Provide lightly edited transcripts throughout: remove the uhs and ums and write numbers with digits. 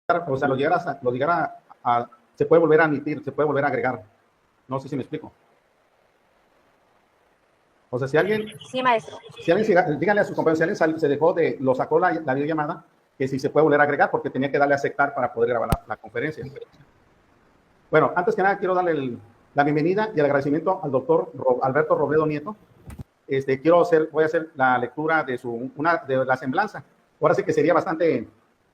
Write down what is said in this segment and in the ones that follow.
o sea, se puede volver a admitir, se puede volver a agregar. No sé si me explico. O sea, si alguien... Sí, maestro. Si alguien, díganle a sus compañeros, si alguien se dejó lo sacó la videollamada, que si se puede volver a agregar, porque tenía que darle a aceptar para poder grabar la conferencia. Bueno, antes que nada quiero darle la bienvenida y el agradecimiento al doctor Alberto Robledo Nieto. Voy a hacer la lectura de la semblanza. Ahora sí que sería bastante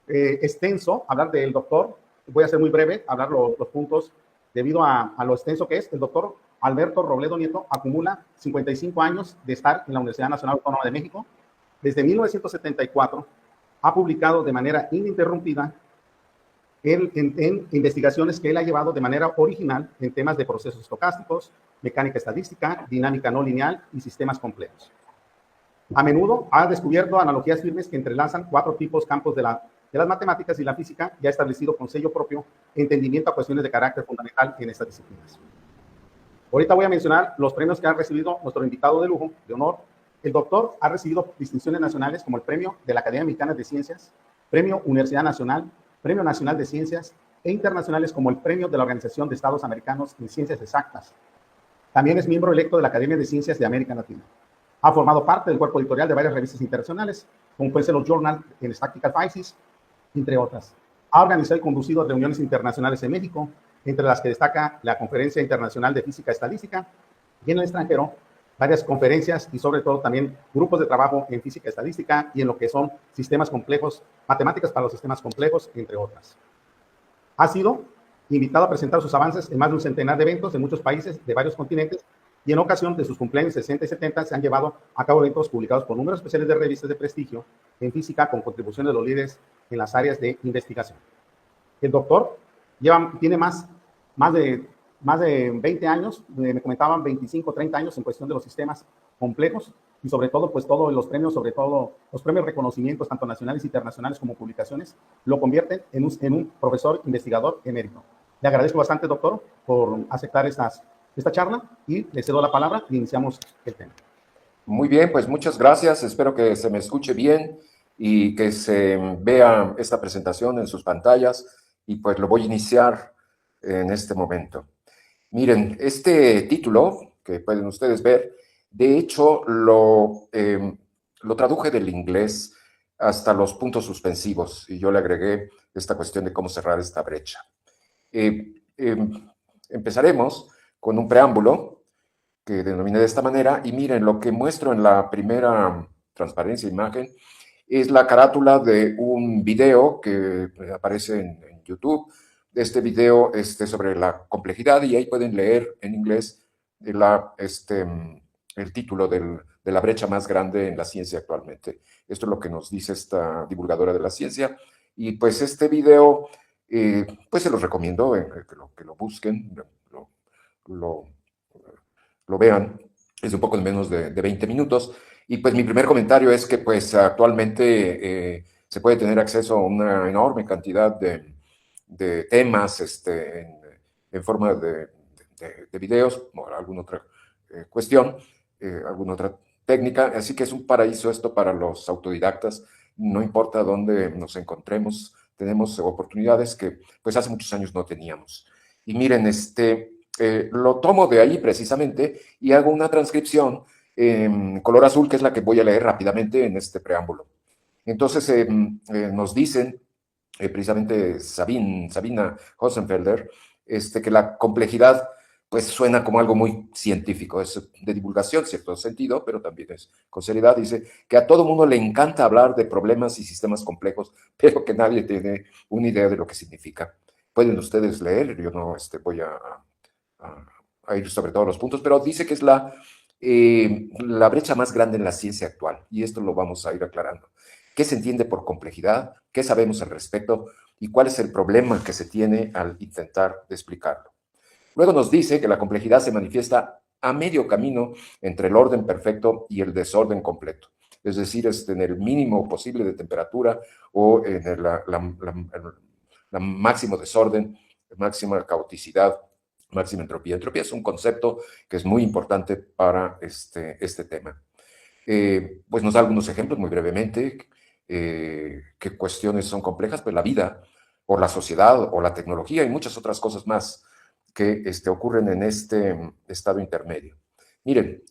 extenso hablar del doctor. Voy a ser muy breve, hablar los puntos debido a lo extenso que es. El doctor Alberto Robledo Nieto acumula 55 años de estar en la Universidad Nacional Autónoma de México. Desde 1974 ha publicado de manera ininterrumpida en investigaciones que él ha llevado de manera original en temas de procesos estocásticos, mecánica estadística, dinámica no lineal y sistemas complejos. A menudo ha descubierto analogías firmes que entrelazan 4 campos de las matemáticas y la física, y ha establecido con sello propio entendimiento a cuestiones de carácter fundamental en estas disciplinas. Ahorita voy a mencionar los premios que ha recibido nuestro invitado de lujo, de honor. El doctor ha recibido distinciones nacionales como el Premio de la Academia Mexicana de Ciencias, Premio Universidad Nacional, Premio Nacional de Ciencias e internacionales como el Premio de la Organización de Estados Americanos en Ciencias Exactas. También es miembro electo de la Academia de Ciencias de América Latina. Ha formado parte del cuerpo editorial de varias revistas internacionales, como puede ser los Journal in Statistical Physics, entre otras. Ha organizado y conducido reuniones internacionales en México, entre las que destaca la Conferencia Internacional de Física Estadística, y en el extranjero, varias conferencias y sobre todo también grupos de trabajo en física estadística y en lo que son sistemas complejos, matemáticas para los sistemas complejos, entre otras. Ha sido invitado a presentar sus avances en más de un centenar de eventos en muchos países de varios continentes, y en ocasión de sus cumpleaños 60 y 70 se han llevado a cabo eventos publicados por números especiales de revistas de prestigio en física con contribuciones de los líderes en las áreas de investigación. El doctor tiene más de 20 años, me comentaban 25, 30 años en cuestión de los sistemas complejos, y sobre todo, pues todos los premios, sobre todo los premios reconocimientos, tanto nacionales e internacionales como publicaciones, lo convierten en un profesor investigador emérito. Le agradezco bastante, doctor, por aceptar esta charla, y le cedo la palabra y iniciamos el tema. Muy bien, pues muchas gracias. Espero que se me escuche bien y que se vea esta presentación en sus pantallas, y pues lo voy a iniciar en este momento. Miren, este título que pueden ustedes ver, de hecho lo traduje del inglés hasta los puntos suspensivos, y yo le agregué esta cuestión de cómo cerrar esta brecha. Empezaremos con un preámbulo que denominé de esta manera, y miren, lo que muestro en la primera transparencia imagen es la carátula de un video que aparece en YouTube. Este video sobre la complejidad, y ahí pueden leer en inglés el título de la brecha más grande en la ciencia actualmente. Esto es lo que nos dice esta divulgadora de la ciencia, y pues este video, pues se los recomiendo que lo busquen, lo vean. Es un poco menos de 20 minutos. Y pues mi primer comentario es que pues actualmente se puede tener acceso a una enorme cantidad de temas en forma de videos o alguna otra cuestión, alguna otra técnica. Así que es un paraíso esto para los autodidactas. No importa dónde nos encontremos, tenemos oportunidades que pues hace muchos años no teníamos. Y miren, lo tomo de ahí precisamente y hago una transcripción en color azul, que es la que voy a leer rápidamente en este preámbulo. Entonces nos dicen, precisamente Sabina Hossenfelder, que la complejidad pues suena como algo muy científico, es de divulgación, cierto sentido, pero también es con seriedad. Dice que a todo mundo le encanta hablar de problemas y sistemas complejos, pero que nadie tiene una idea de lo que significa. Pueden ustedes leer, yo no voy a ir sobre todos los puntos, pero dice que es la brecha más grande en la ciencia actual, y esto lo vamos a ir aclarando. ¿Qué se entiende por complejidad? ¿Qué sabemos al respecto? ¿Y cuál es el problema que se tiene al intentar explicarlo? Luego nos dice que la complejidad se manifiesta a medio camino entre el orden perfecto y el desorden completo. Es decir, en el mínimo posible de temperatura o en el máximo desorden, máxima caoticidad, máxima entropía. Entropía es un concepto que es muy importante para este tema. Pues nos da algunos ejemplos muy brevemente. ¿Qué cuestiones son complejas? Pues la vida. o la sociedad, o la tecnología y muchas otras cosas más que ocurren en este estado intermedio. Miren,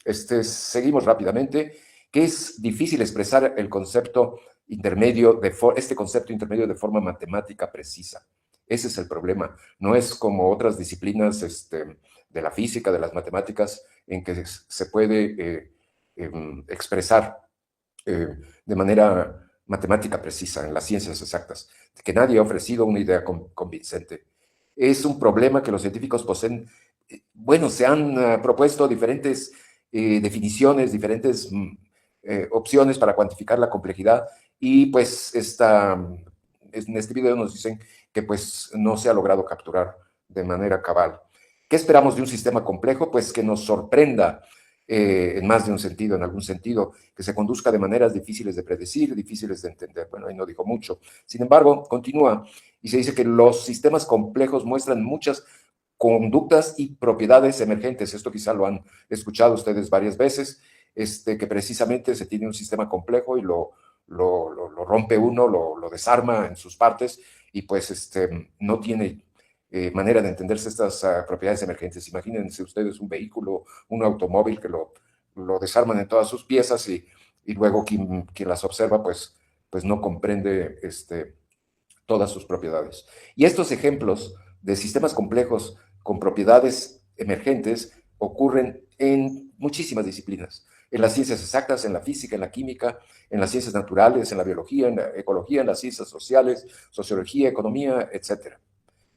seguimos rápidamente, que es difícil expresar el concepto intermedio, este concepto intermedio de forma matemática precisa. Ese es el problema. No es como otras disciplinas de la física, de las matemáticas, en que se puede expresar de manera matemática precisa en las ciencias exactas, que nadie ha ofrecido una idea convincente. Es un problema que los científicos poseen. Bueno, se han propuesto diferentes definiciones, diferentes opciones para cuantificar la complejidad y pues en este video nos dicen que pues no se ha logrado capturar de manera cabal. ¿Qué esperamos de un sistema complejo? Pues que nos sorprenda en más de un sentido, en algún sentido, que se conduzca de maneras difíciles de predecir, difíciles de entender. Bueno, ahí no dijo mucho. Sin embargo, continúa y se dice que los sistemas complejos muestran muchas conductas y propiedades emergentes. Esto quizá lo han escuchado ustedes varias veces, que precisamente se tiene un sistema complejo y lo rompe uno, lo desarma en sus partes y pues no tiene manera de entenderse estas propiedades emergentes. Imagínense ustedes un vehículo, un automóvil que lo desarman en todas sus piezas y luego quien las observa pues no comprende todas sus propiedades. Y estos ejemplos de sistemas complejos con propiedades emergentes ocurren en muchísimas disciplinas, en las ciencias exactas, en la física, en la química, en las ciencias naturales, en la biología, en la ecología, en las ciencias sociales, sociología, economía, etc.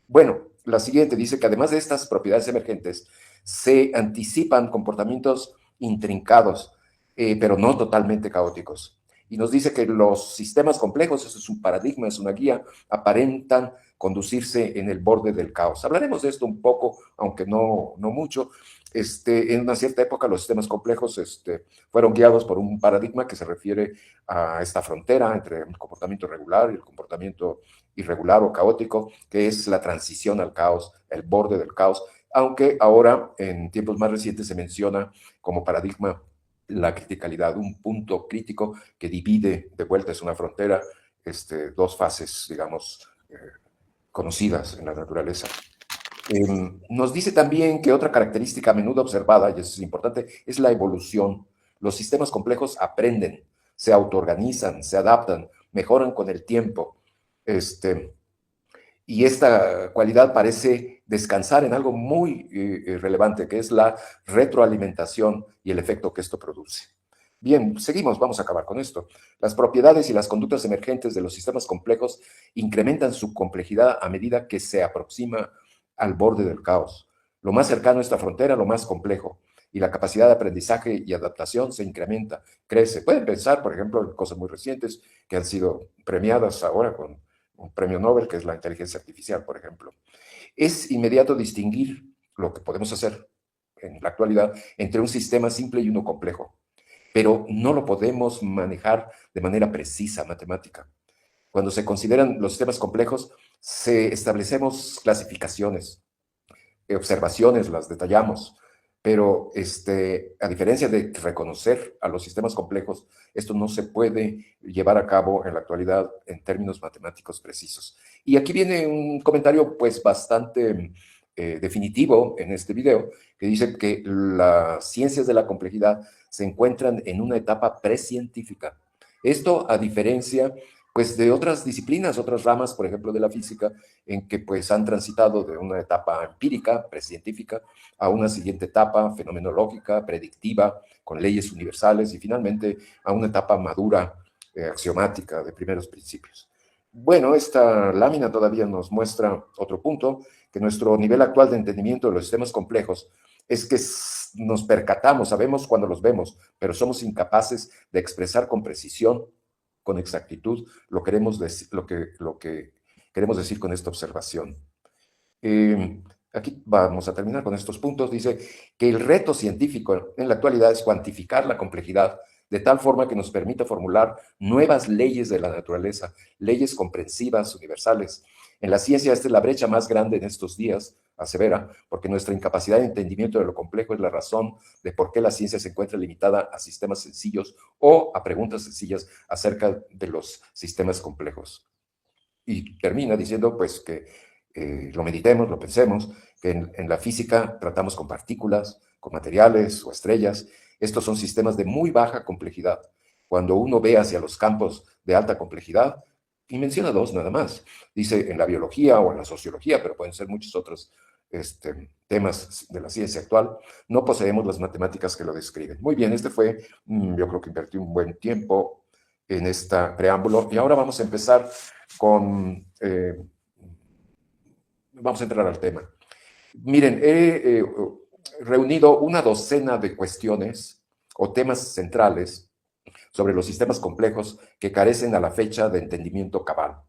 Bueno, la siguiente dice que además de estas propiedades emergentes, se anticipan comportamientos intrincados, pero no totalmente caóticos. Y nos dice que los sistemas complejos, eso es un paradigma, es una guía, aparentan conducirse en el borde del caos. Hablaremos de esto un poco, aunque no mucho. En una cierta época los sistemas complejos fueron guiados por un paradigma que se refiere a esta frontera entre el comportamiento regular y el comportamiento irregular o caótico, que es la transición al caos, el borde del caos, aunque ahora en tiempos más recientes se menciona como paradigma la criticalidad, un punto crítico que divide, de vuelta es una frontera, dos fases, digamos, conocidas en la naturaleza. Nos dice también que otra característica a menudo observada, y eso es importante, es la evolución. Los sistemas complejos aprenden, se autoorganizan, se adaptan, mejoran con el tiempo. Y esta cualidad parece descansar en algo muy relevante, que es la retroalimentación y el efecto que esto produce. Bien, seguimos, vamos a acabar con esto. Las propiedades y las conductas emergentes de los sistemas complejos incrementan su complejidad a medida que se aproxima al borde del caos. Lo más cercano a esta frontera, lo más complejo, y la capacidad de aprendizaje y adaptación se incrementa, crece. Pueden pensar, por ejemplo, en cosas muy recientes que han sido premiadas ahora con un premio Nobel, que es la inteligencia artificial, por ejemplo. Es inmediato distinguir lo que podemos hacer en la actualidad entre un sistema simple y uno complejo, pero no lo podemos manejar de manera precisa, matemática. Cuando se consideran los sistemas complejos, establecemos clasificaciones, observaciones, las detallamos, pero a diferencia de reconocer a los sistemas complejos, esto no se puede llevar a cabo en la actualidad en términos matemáticos precisos. Y aquí viene un comentario pues bastante definitivo en este video, que dice que las ciencias de la complejidad se encuentran en una etapa precientífica. Esto a diferencia pues de otras disciplinas, otras ramas, por ejemplo, de la física, en que pues han transitado de una etapa empírica, precientífica, a una siguiente etapa fenomenológica, predictiva, con leyes universales y finalmente a una etapa madura, axiomática, de primeros principios. Bueno, esta lámina todavía nos muestra otro punto, que nuestro nivel actual de entendimiento de los sistemas complejos es que nos percatamos, sabemos cuando los vemos, pero somos incapaces de expresar con precisión, con exactitud, lo que queremos decir con esta observación. Aquí vamos a terminar con estos puntos. Dice que el reto científico en la actualidad es cuantificar la complejidad de tal forma que nos permita formular nuevas leyes de la naturaleza, leyes comprensivas, universales. En la ciencia esta es la brecha más grande en estos días, asevera, porque nuestra incapacidad de entendimiento de lo complejo es la razón de por qué la ciencia se encuentra limitada a sistemas sencillos o a preguntas sencillas acerca de los sistemas complejos. Y termina diciendo pues que lo meditemos, lo pensemos, que en la física tratamos con partículas, con materiales o estrellas. Estos son sistemas de muy baja complejidad. Cuando uno ve hacia los campos de alta complejidad, y menciona dos nada más, dice en la biología o en la sociología, pero pueden ser muchos otros temas de la ciencia actual, no poseemos las matemáticas que lo describen. Muy bien, yo creo que invertí un buen tiempo en este preámbulo y ahora vamos a empezar vamos a entrar al tema. Miren, he reunido una docena de cuestiones o temas centrales sobre los sistemas complejos que carecen a la fecha de entendimiento cabal.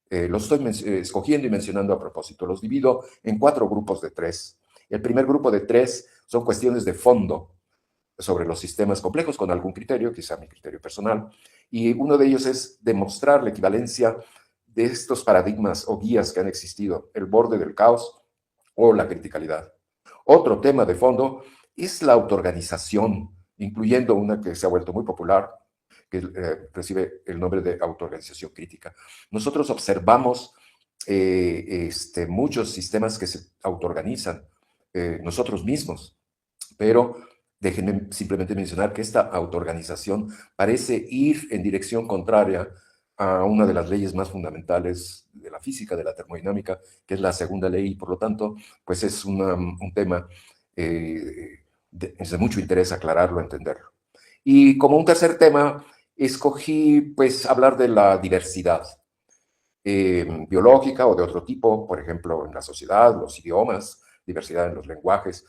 Los estoy escogiendo y mencionando a propósito. Los divido en 4 grupos de 3. El primer grupo de 3 son cuestiones de fondo sobre los sistemas complejos con algún criterio, quizá mi criterio personal, y uno de ellos es demostrar la equivalencia de estos paradigmas o guías que han existido, el borde del caos o la criticalidad. Otro tema de fondo es la autoorganización, incluyendo una que se ha vuelto muy popular, que recibe el nombre de autoorganización crítica. Nosotros observamos muchos sistemas que se autoorganizan nosotros mismos, pero déjenme simplemente mencionar que esta autoorganización parece ir en dirección contraria a una de las leyes más fundamentales de la física, de la termodinámica, que es la segunda ley, y por lo tanto, pues es un tema es de mucho interés aclararlo, entenderlo. Y como un tercer tema, escogí pues hablar de la diversidad biológica o de otro tipo, por ejemplo, en la sociedad, los idiomas, diversidad en los lenguajes.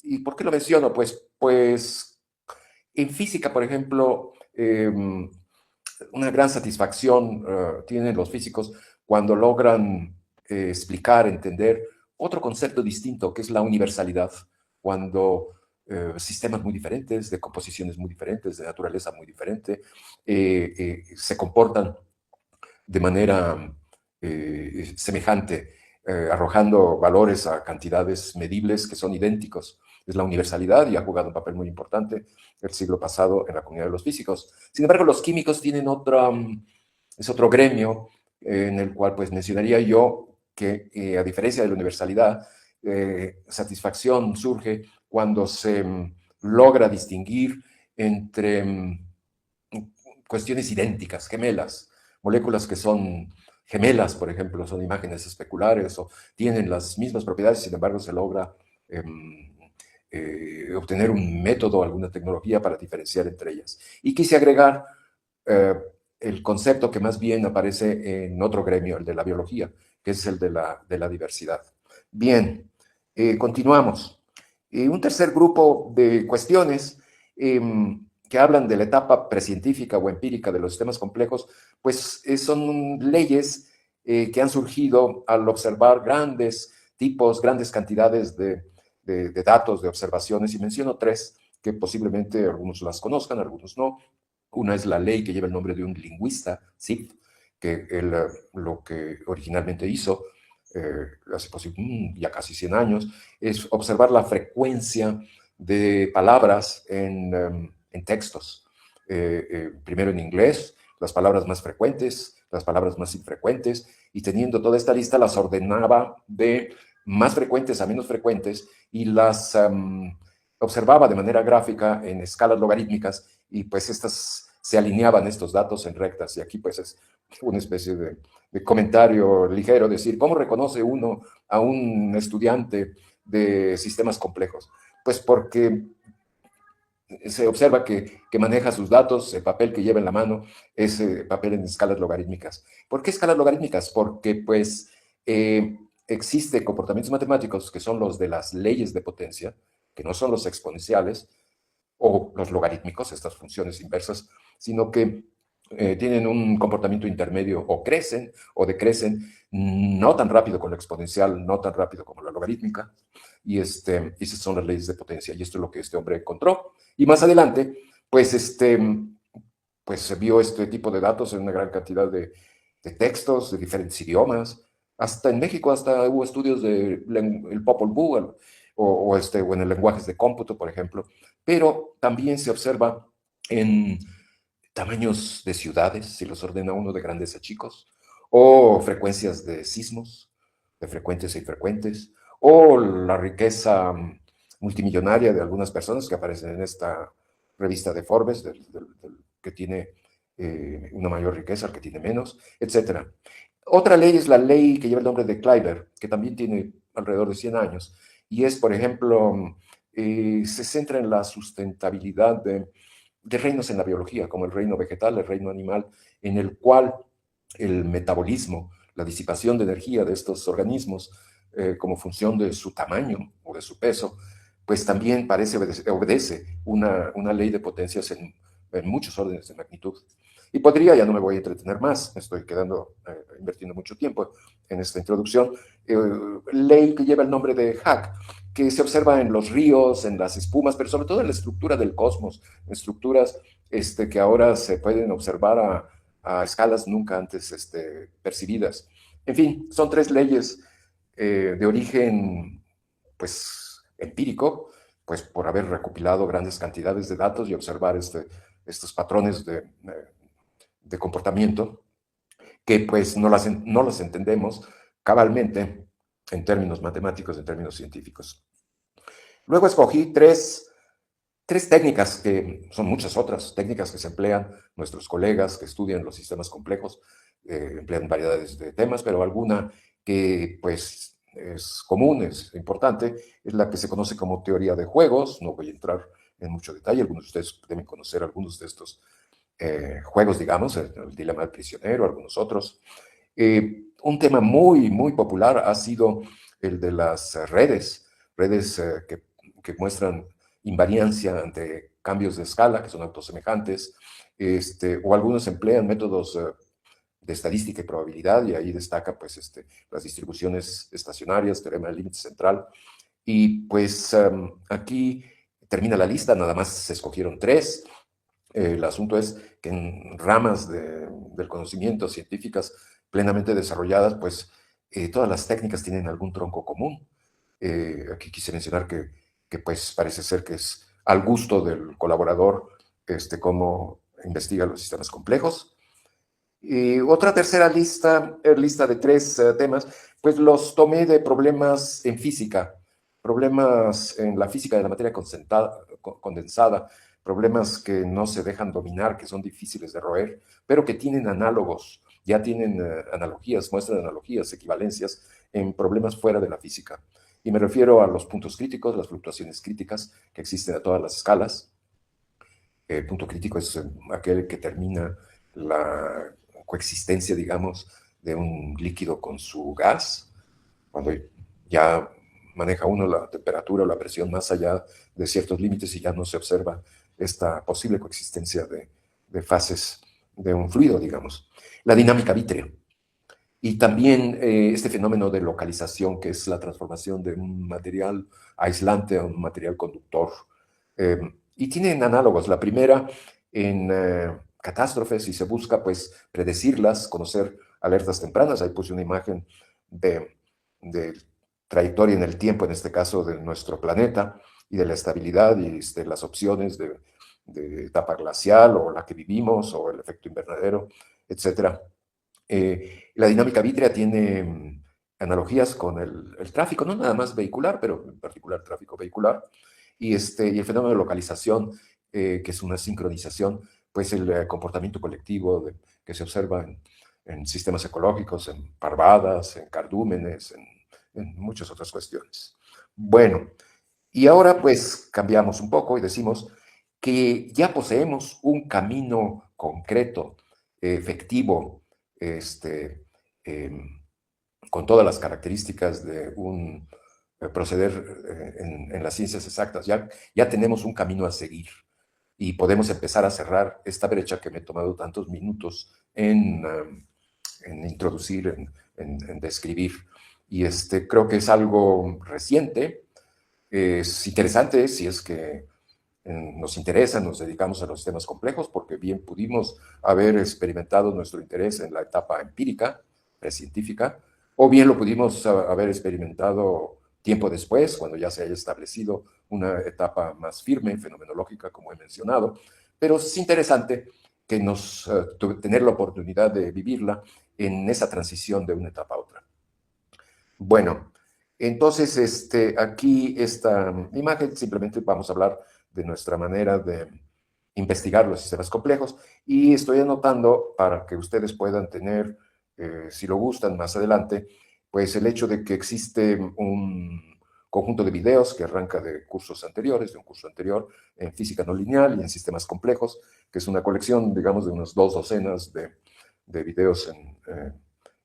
¿Y por qué lo menciono? Pues en física, por ejemplo, una gran satisfacción tienen los físicos cuando logran explicar, entender otro concepto distinto, que es la universalidad, cuando sistemas muy diferentes, de composiciones muy diferentes, de naturaleza muy diferente, se comportan de manera semejante, arrojando valores a cantidades medibles que son idénticos. Es la universalidad y ha jugado un papel muy importante el siglo pasado en la comunidad de los físicos. Sin embargo, los químicos tienen es otro gremio en el cual pues mencionaría yo que a diferencia de la universalidad, satisfacción surge cuando se logra distinguir entre cuestiones idénticas, gemelas, moléculas que son gemelas, por ejemplo, son imágenes especulares o tienen las mismas propiedades, sin embargo se logra obtener un método, alguna tecnología para diferenciar entre ellas. Y quise agregar el concepto que más bien aparece en otro gremio, el de la biología, que es el de la diversidad. Bien, continuamos. Un tercer grupo de cuestiones que hablan de la etapa precientífica o empírica de los sistemas complejos, pues son leyes que han surgido al observar grandes tipos, grandes cantidades de datos, de observaciones, y menciono 3 que posiblemente algunos las conozcan, algunos no. Una es la ley que lleva el nombre de un lingüista, Zipf, que él lo que originalmente hizo hace ya casi 100 años, es observar la frecuencia de palabras en textos. Primero en inglés, las palabras más frecuentes, las palabras más infrecuentes, y teniendo toda esta lista las ordenaba de más frecuentes a menos frecuentes y las observaba de manera gráfica en escalas logarítmicas y pues se alineaban estos datos en rectas. Y aquí pues es una especie de comentario ligero, decir, ¿cómo reconoce uno a un estudiante de sistemas complejos? Pues porque se observa que maneja sus datos, el papel que lleva en la mano es papel en escalas logarítmicas. ¿Por qué escalas logarítmicas? Porque pues existen comportamientos matemáticos que son los de las leyes de potencia, que no son los exponenciales o los logarítmicos, estas funciones inversas, sino que tienen un comportamiento intermedio, o crecen o decrecen, no tan rápido con la exponencial, no tan rápido como la logarítmica, y esas son las leyes de potencia, y esto es lo que este hombre encontró. Y más adelante, pues se vio este tipo de datos en una gran cantidad de textos de diferentes idiomas. Hasta en México hasta hubo estudios del el Popol Vuh o en el lenguajes de cómputo, por ejemplo. Pero también se observa en tamaños de ciudades, si los ordena uno de grandes a chicos, o frecuencias de sismos, de frecuentes e infrecuentes, o la riqueza multimillonaria de algunas personas que aparecen en esta revista de Forbes, del que tiene una mayor riqueza, el que tiene menos, etcétera. Otra ley es la ley que lleva el nombre de Kleiber, que también tiene alrededor de 100 años, y es, por ejemplo, se centra en la sustentabilidad de reinos en la biología, como el reino vegetal, el reino animal, en el cual el metabolismo, la disipación de energía de estos organismos, como función de su tamaño o de su peso, pues también obedece una ley de potencias en muchos órdenes de magnitud. Y podría, ya no me voy a entretener más, me estoy invirtiendo mucho tiempo en esta introducción, ley que lleva el nombre de Hack, que se observa en los ríos, en las espumas, pero sobre todo en la estructura del cosmos, en estructuras que ahora se pueden observar a escalas nunca antes percibidas. En fin, son tres leyes de origen, pues, empírico, pues por haber recopilado grandes cantidades de datos y observar estos patrones de comportamiento que pues no los entendemos cabalmente en términos matemáticos, en términos científicos. Luego escogí tres técnicas, que son muchas otras técnicas que se emplean nuestros colegas que estudian los sistemas complejos, emplean variedades de temas, pero alguna que pues es común, es importante, es la que se conoce como teoría de juegos. No voy a entrar en mucho detalle, algunos de ustedes deben conocer algunos de estos juegos, digamos, el dilema del prisionero, algunos otros. Un tema muy, muy popular ha sido el de las redes que muestran invariancia ante cambios de escala, que son autosemejantes, o algunos emplean métodos de estadística y probabilidad, y ahí destaca pues, las distribuciones estacionarias, teorema del límite central. Y pues aquí termina la lista, nada más se escogieron tres. El asunto es que en ramas del conocimiento científicas plenamente desarrolladas, pues todas las técnicas tienen algún tronco común. Aquí quise mencionar que pues parece ser que es al gusto del colaborador cómo investiga los sistemas complejos. Y otra tercera lista de tres temas, pues los tomé de problemas en física, problemas en la física de la materia condensada, problemas que no se dejan dominar, que son difíciles de roer, pero que tienen análogos, ya tienen analogías, muestran analogías, equivalencias en problemas fuera de la física. Y me refiero a los puntos críticos, las fluctuaciones críticas que existen a todas las escalas. El punto crítico es aquel que termina la coexistencia, digamos, de un líquido con su gas, cuando ya maneja uno la temperatura o la presión más allá de ciertos límites y ya no se observa esta posible coexistencia de fases de un fluido, digamos. La dinámica vítrea. Y también este fenómeno de localización, que es la transformación de un material aislante a un material conductor. Y tienen análogos. La primera en catástrofes, y se busca pues predecirlas, conocer alertas tempranas. Ahí puse una imagen de trayectoria en el tiempo, en este caso de nuestro planeta, y de la estabilidad y de las opciones de etapa glacial o la que vivimos, o el efecto invernadero, etcétera. La dinámica vítrea tiene analogías con el tráfico, no nada más vehicular, pero en particular tráfico vehicular, y el fenómeno de localización, que es una sincronización, pues el comportamiento colectivo que se observa en sistemas ecológicos, en parvadas, en cardúmenes, en muchas otras cuestiones. Bueno, y ahora pues cambiamos un poco y decimos que ya poseemos un camino concreto, efectivo, eh, con todas las características de un proceder en las ciencias exactas. Ya tenemos un camino a seguir y podemos empezar a cerrar esta brecha que me he tomado tantos minutos en introducir, en describir. Y creo que es algo reciente, es interesante si es que nos interesa, nos dedicamos a los sistemas complejos, porque bien pudimos haber experimentado nuestro interés en la etapa empírica, precientífica, o bien lo pudimos haber experimentado tiempo después, cuando ya se haya establecido una etapa más firme, fenomenológica, como he mencionado. Pero es interesante que tener la oportunidad de vivirla en esa transición de una etapa a otra. Bueno, entonces aquí esta imagen simplemente vamos a hablar de nuestra manera de investigar los sistemas complejos y estoy anotando para que ustedes puedan tener, si lo gustan más adelante, pues el hecho de que existe un conjunto de videos que arranca de cursos anteriores, de un curso anterior en física no lineal y en sistemas complejos, que es una colección, digamos, de unas 2 docenas de videos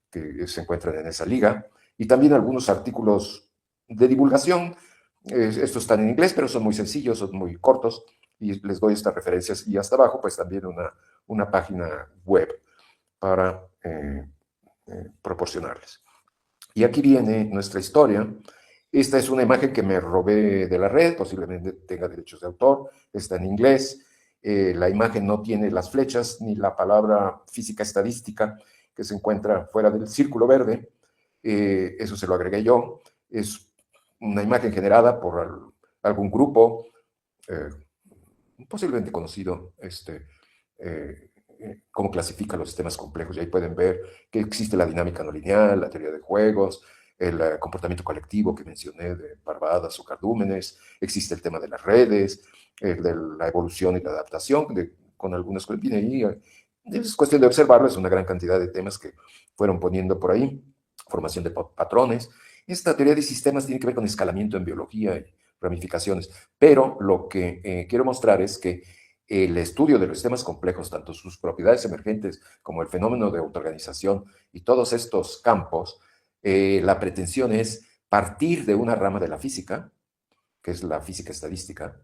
que se encuentran en esa liga, y también algunos artículos de divulgación. Estos están en inglés, pero son muy sencillos, son muy cortos, y les doy estas referencias. Y hasta abajo, pues también una página web para proporcionarles. Y aquí viene nuestra historia. Esta es una imagen que me robé de la red, posiblemente tenga derechos de autor, está en inglés. La imagen no tiene las flechas ni la palabra física estadística que se encuentra fuera del círculo verde. Eso se lo agregué yo. Es una imagen generada por algún grupo, posiblemente conocido, cómo clasifica los sistemas complejos. Y ahí pueden ver que existe la dinámica no lineal, la teoría de juegos, el comportamiento colectivo que mencioné de parvadas o cardúmenes, existe el tema de las redes, de la evolución y la adaptación, con algunas cosas. Viene ahí, es cuestión de observarlo, es una gran cantidad de temas que fueron poniendo por ahí, formación de patrones. Esta teoría de sistemas tiene que ver con escalamiento en biología y ramificaciones, pero lo que quiero mostrar es que el estudio de los sistemas complejos, tanto sus propiedades emergentes como el fenómeno de autoorganización y todos estos campos, la pretensión es partir de una rama de la física, que es la física estadística,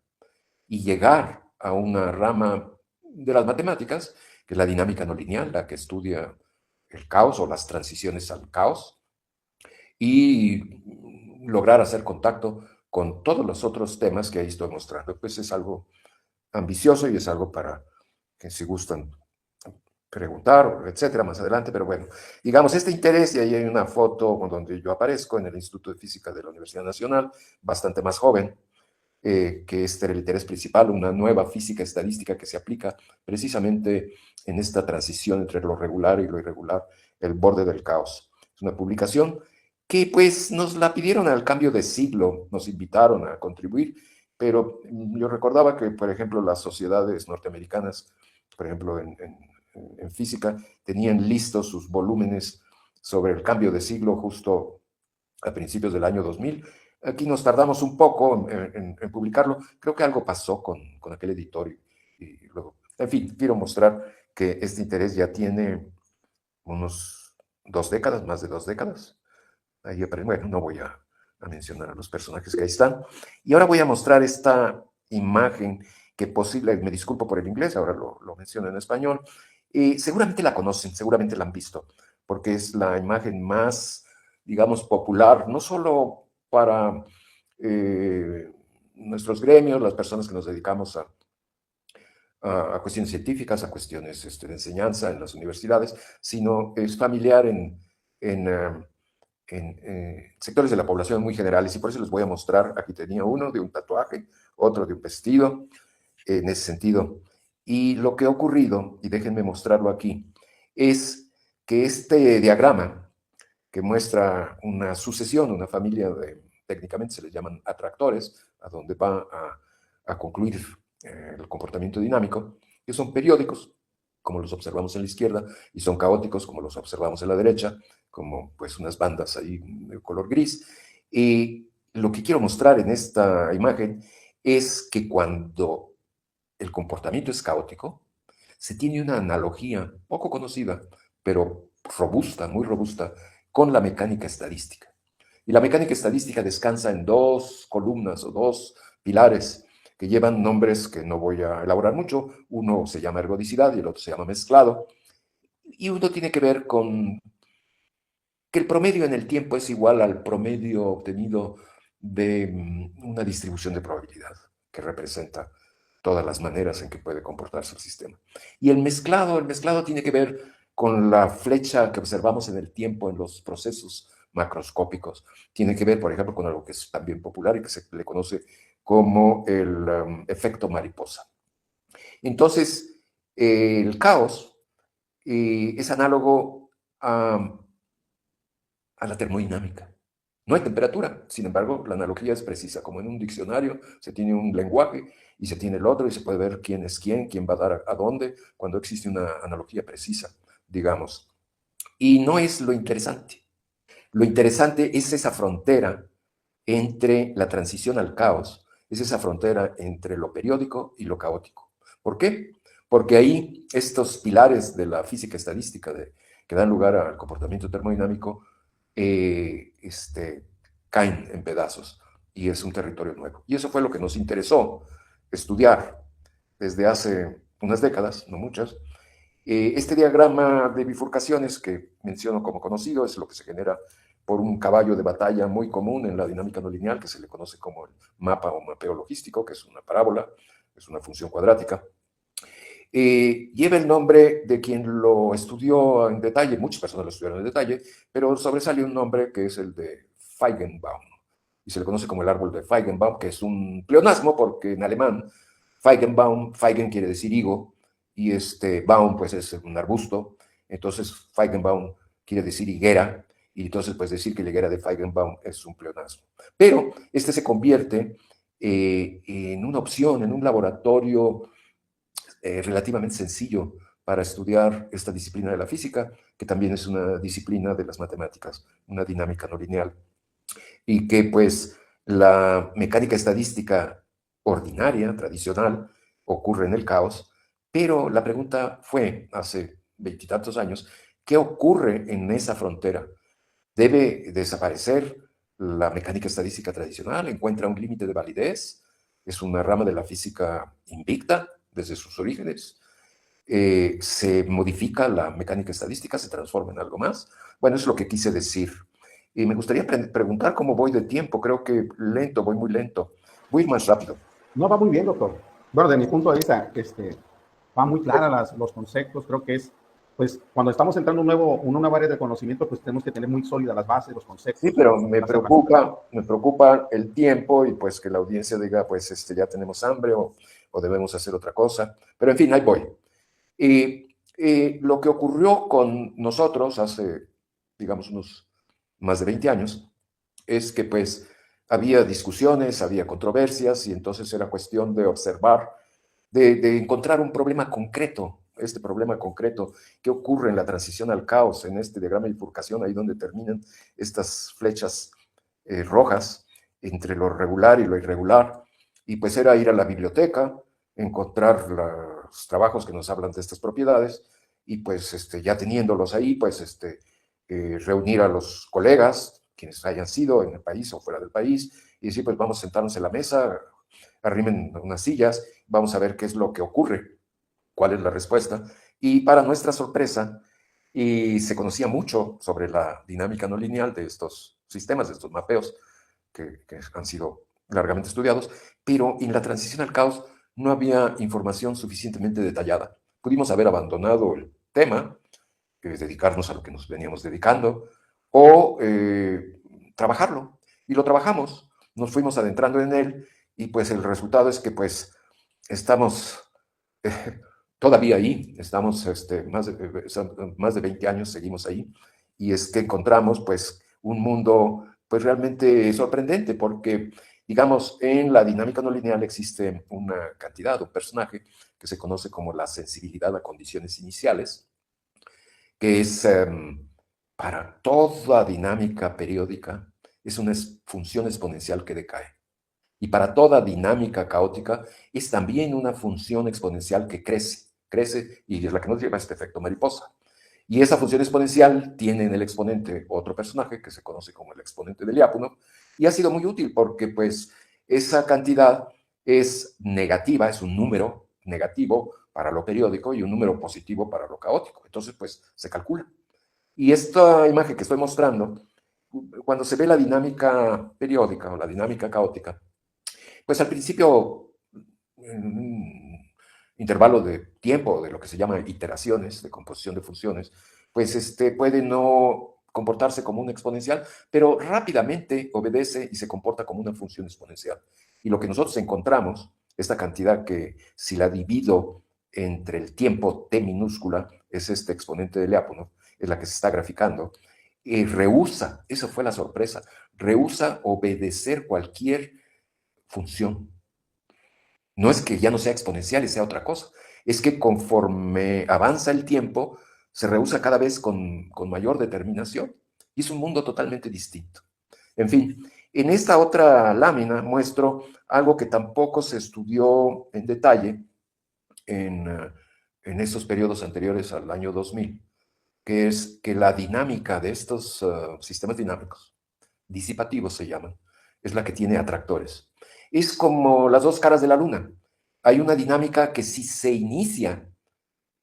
y llegar a una rama de las matemáticas, que es la dinámica no lineal, la que estudia el caos o las transiciones al caos, y lograr hacer contacto con todos los otros temas que ahí estoy mostrando. Pues es algo ambicioso y es algo para que si gustan preguntar, etcétera, más adelante, pero bueno, digamos, este interés, y ahí hay una foto donde yo aparezco en el Instituto de Física de la Universidad Nacional, bastante más joven, que este era el interés principal, una nueva física estadística que se aplica precisamente en esta transición entre lo regular y lo irregular, el borde del caos. Es una publicación que pues nos la pidieron al cambio de siglo, nos invitaron a contribuir, pero yo recordaba que, por ejemplo, las sociedades norteamericanas, por ejemplo, en física, tenían listos sus volúmenes sobre el cambio de siglo justo a principios del año 2000. Aquí nos tardamos un poco en publicarlo. Creo que algo pasó con aquel editor y luego, en fin, quiero mostrar que este interés ya tiene unos 2 décadas, más de 2 décadas. Ahí, bueno, no voy a mencionar a los personajes que ahí están. Y ahora voy a mostrar esta imagen que posible, me disculpo por el inglés, ahora lo menciono en español. Seguramente la conocen, seguramente la han visto, porque es la imagen más, digamos, popular, no solo para nuestros gremios, las personas que nos dedicamos a cuestiones científicas, a cuestiones de enseñanza en las universidades, sino es familiar en sectores de la población muy generales, y por eso les voy a mostrar. Aquí tenía uno de un tatuaje, otro de un vestido, en ese sentido. Y lo que ha ocurrido, y déjenme mostrarlo aquí, es que este diagrama que muestra una sucesión, una familia técnicamente se les llaman atractores, a donde va a concluir el comportamiento dinámico, que son periódicos, como los observamos en la izquierda, y son caóticos, como los observamos en la derecha, como pues unas bandas ahí de color gris. Y lo que quiero mostrar en esta imagen es que cuando el comportamiento es caótico, se tiene una analogía poco conocida, pero robusta, muy robusta, con la mecánica estadística. Y la mecánica estadística descansa en 2 columnas o 2 pilares que llevan nombres que no voy a elaborar mucho. Uno se llama ergodicidad y el otro se llama mezclado. Y uno tiene que ver con que el promedio en el tiempo es igual al promedio obtenido de una distribución de probabilidad que representa todas las maneras en que puede comportarse el sistema. Y el mezclado tiene que ver con la flecha que observamos en el tiempo en los procesos macroscópicos. Tiene que ver, por ejemplo, con algo que es también popular y que se le conoce como el efecto mariposa. Entonces, el caos es análogo a, a la termodinámica. No hay temperatura, sin embargo, la analogía es precisa, como en un diccionario se tiene un lenguaje y se tiene el otro y se puede ver quién es quién va a dar a dónde, cuando existe una analogía precisa, digamos. Y no es lo interesante. Lo interesante es esa frontera entre la transición al caos, es esa frontera entre lo periódico y lo caótico. ¿Por qué? Porque ahí estos pilares de la física estadística que dan lugar al comportamiento termodinámico caen en pedazos y es un territorio nuevo. Y eso fue lo que nos interesó estudiar desde hace unas décadas, no muchas. Este diagrama de bifurcaciones que menciono como conocido es lo que se genera por un caballo de batalla muy común en la dinámica no lineal, que se le conoce como el mapa o mapeo logístico, que es una parábola, es una función cuadrática. Lleva el nombre de quien lo estudió en detalle, muchas personas lo estudiaron en detalle, pero sobresale un nombre que es el de Feigenbaum, y se le conoce como el árbol de Feigenbaum, que es un pleonasmo porque en alemán Feigenbaum, Feigen quiere decir higo, y Baum pues es un arbusto, entonces Feigenbaum quiere decir higuera, y entonces pues decir que la higuera de Feigenbaum es un pleonasmo. Pero se convierte en una opción, en un laboratorio relativamente sencillo para estudiar esta disciplina de la física, que también es una disciplina de las matemáticas, una dinámica no lineal, y que pues la mecánica estadística ordinaria, tradicional, ocurre en el caos, pero la pregunta fue, hace veintitantos años, ¿qué ocurre en esa frontera? ¿Debe desaparecer la mecánica estadística tradicional? ¿Encuentra un límite de validez? ¿Es una rama de la física invicta desde sus orígenes? ¿Se modifica la mecánica estadística? ¿Se transforma en algo más? Bueno, es lo que quise decir. Y me gustaría preguntar cómo voy de tiempo. Creo que lento, voy muy lento. Voy a ir más rápido. No, va muy bien, doctor. Bueno, de mi punto de vista, va muy clara los conceptos. Creo que es, pues, cuando estamos entrando una nueva área de conocimiento, pues tenemos que tener muy sólidas las bases, los Sí, conceptos, pero las herramientas. me preocupa el tiempo y pues que la audiencia diga, pues ya tenemos hambre o debemos hacer otra cosa. Pero en fin, ahí voy. Lo que ocurrió con nosotros hace, digamos, unos más de 20 años, es que pues había discusiones, había controversias y entonces era cuestión de observar, de encontrar un problema concreto, este problema concreto, qué ocurre en la transición al caos, en este diagrama de bifurcación, ahí donde terminan estas flechas rojas entre lo regular y lo irregular, y pues era ir a la biblioteca, encontrar los trabajos que nos hablan de estas propiedades, y pues ya teniéndolos ahí, pues reunir a los colegas, quienes hayan sido en el país o fuera del país, y decir, pues vamos a sentarnos en la mesa, arrimen unas sillas, vamos a ver qué es lo que ocurre, cuál es la respuesta. Y para nuestra sorpresa, y se conocía mucho sobre la dinámica no lineal de estos sistemas, de estos mapeos que han sido largamente estudiados, pero en la transición al caos no había información suficientemente detallada. Pudimos haber abandonado el tema, dedicarnos a lo que nos veníamos dedicando, o trabajarlo. Y lo trabajamos, nos fuimos adentrando en él, y pues el resultado es que pues estamos todavía ahí, estamos más de 20 años, seguimos ahí, y encontramos pues un mundo pues realmente sorprendente, porque digamos, en la dinámica no lineal existe una cantidad, un personaje que se conoce como la sensibilidad a condiciones iniciales, que es para toda dinámica periódica, es una función exponencial que decae. Y para toda dinámica caótica es también una función exponencial que crece y es la que nos lleva a este efecto mariposa. Y esa función exponencial tiene en el exponente otro personaje que se conoce como el exponente de Lyapunov y ha sido muy útil porque pues esa cantidad es negativa, es un número negativo para lo periódico y un número positivo para lo caótico. Entonces pues se calcula. Y esta imagen que estoy mostrando, cuando se ve la dinámica periódica o la dinámica caótica, pues al principio, en un intervalo de tiempo, de lo que se llama iteraciones de composición de funciones, pues puede no comportarse como un exponencial, pero rápidamente obedece y se comporta como una función exponencial. Y lo que nosotros encontramos, esta cantidad que si la divido entre el tiempo t minúscula, es este exponente de Lyapunov, es la que se está graficando, rehúsa, esa fue la sorpresa, rehúsa obedecer cualquier función. No es que ya no sea exponencial y sea otra cosa, es que conforme avanza el tiempo, se rehúsa cada vez con mayor determinación y es un mundo totalmente distinto. En fin, en esta otra lámina muestro algo que tampoco se estudió en detalle en estos periodos anteriores al año 2000, que es que la dinámica de estos sistemas dinámicos, disipativos se llaman, es la que tiene atractores. Es como las dos caras de la luna. Hay una dinámica que si se inicia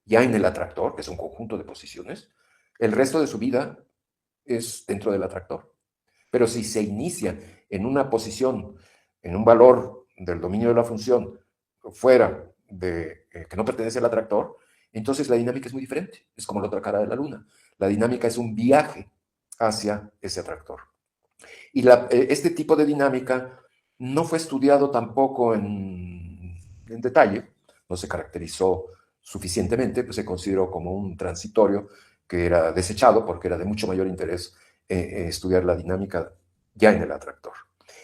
ya en el atractor, que es un conjunto de posiciones, el resto de su vida es dentro del atractor. Pero si se inicia en una posición, en un valor del dominio de la función fuera de que no pertenece al atractor, entonces la dinámica es muy diferente. Es como la otra cara de la luna. La dinámica es un viaje hacia ese atractor. Y este tipo de dinámica no fue estudiado tampoco en detalle, no se caracterizó suficientemente, pues se consideró como un transitorio que era desechado porque era de mucho mayor interés estudiar la dinámica ya en el atractor.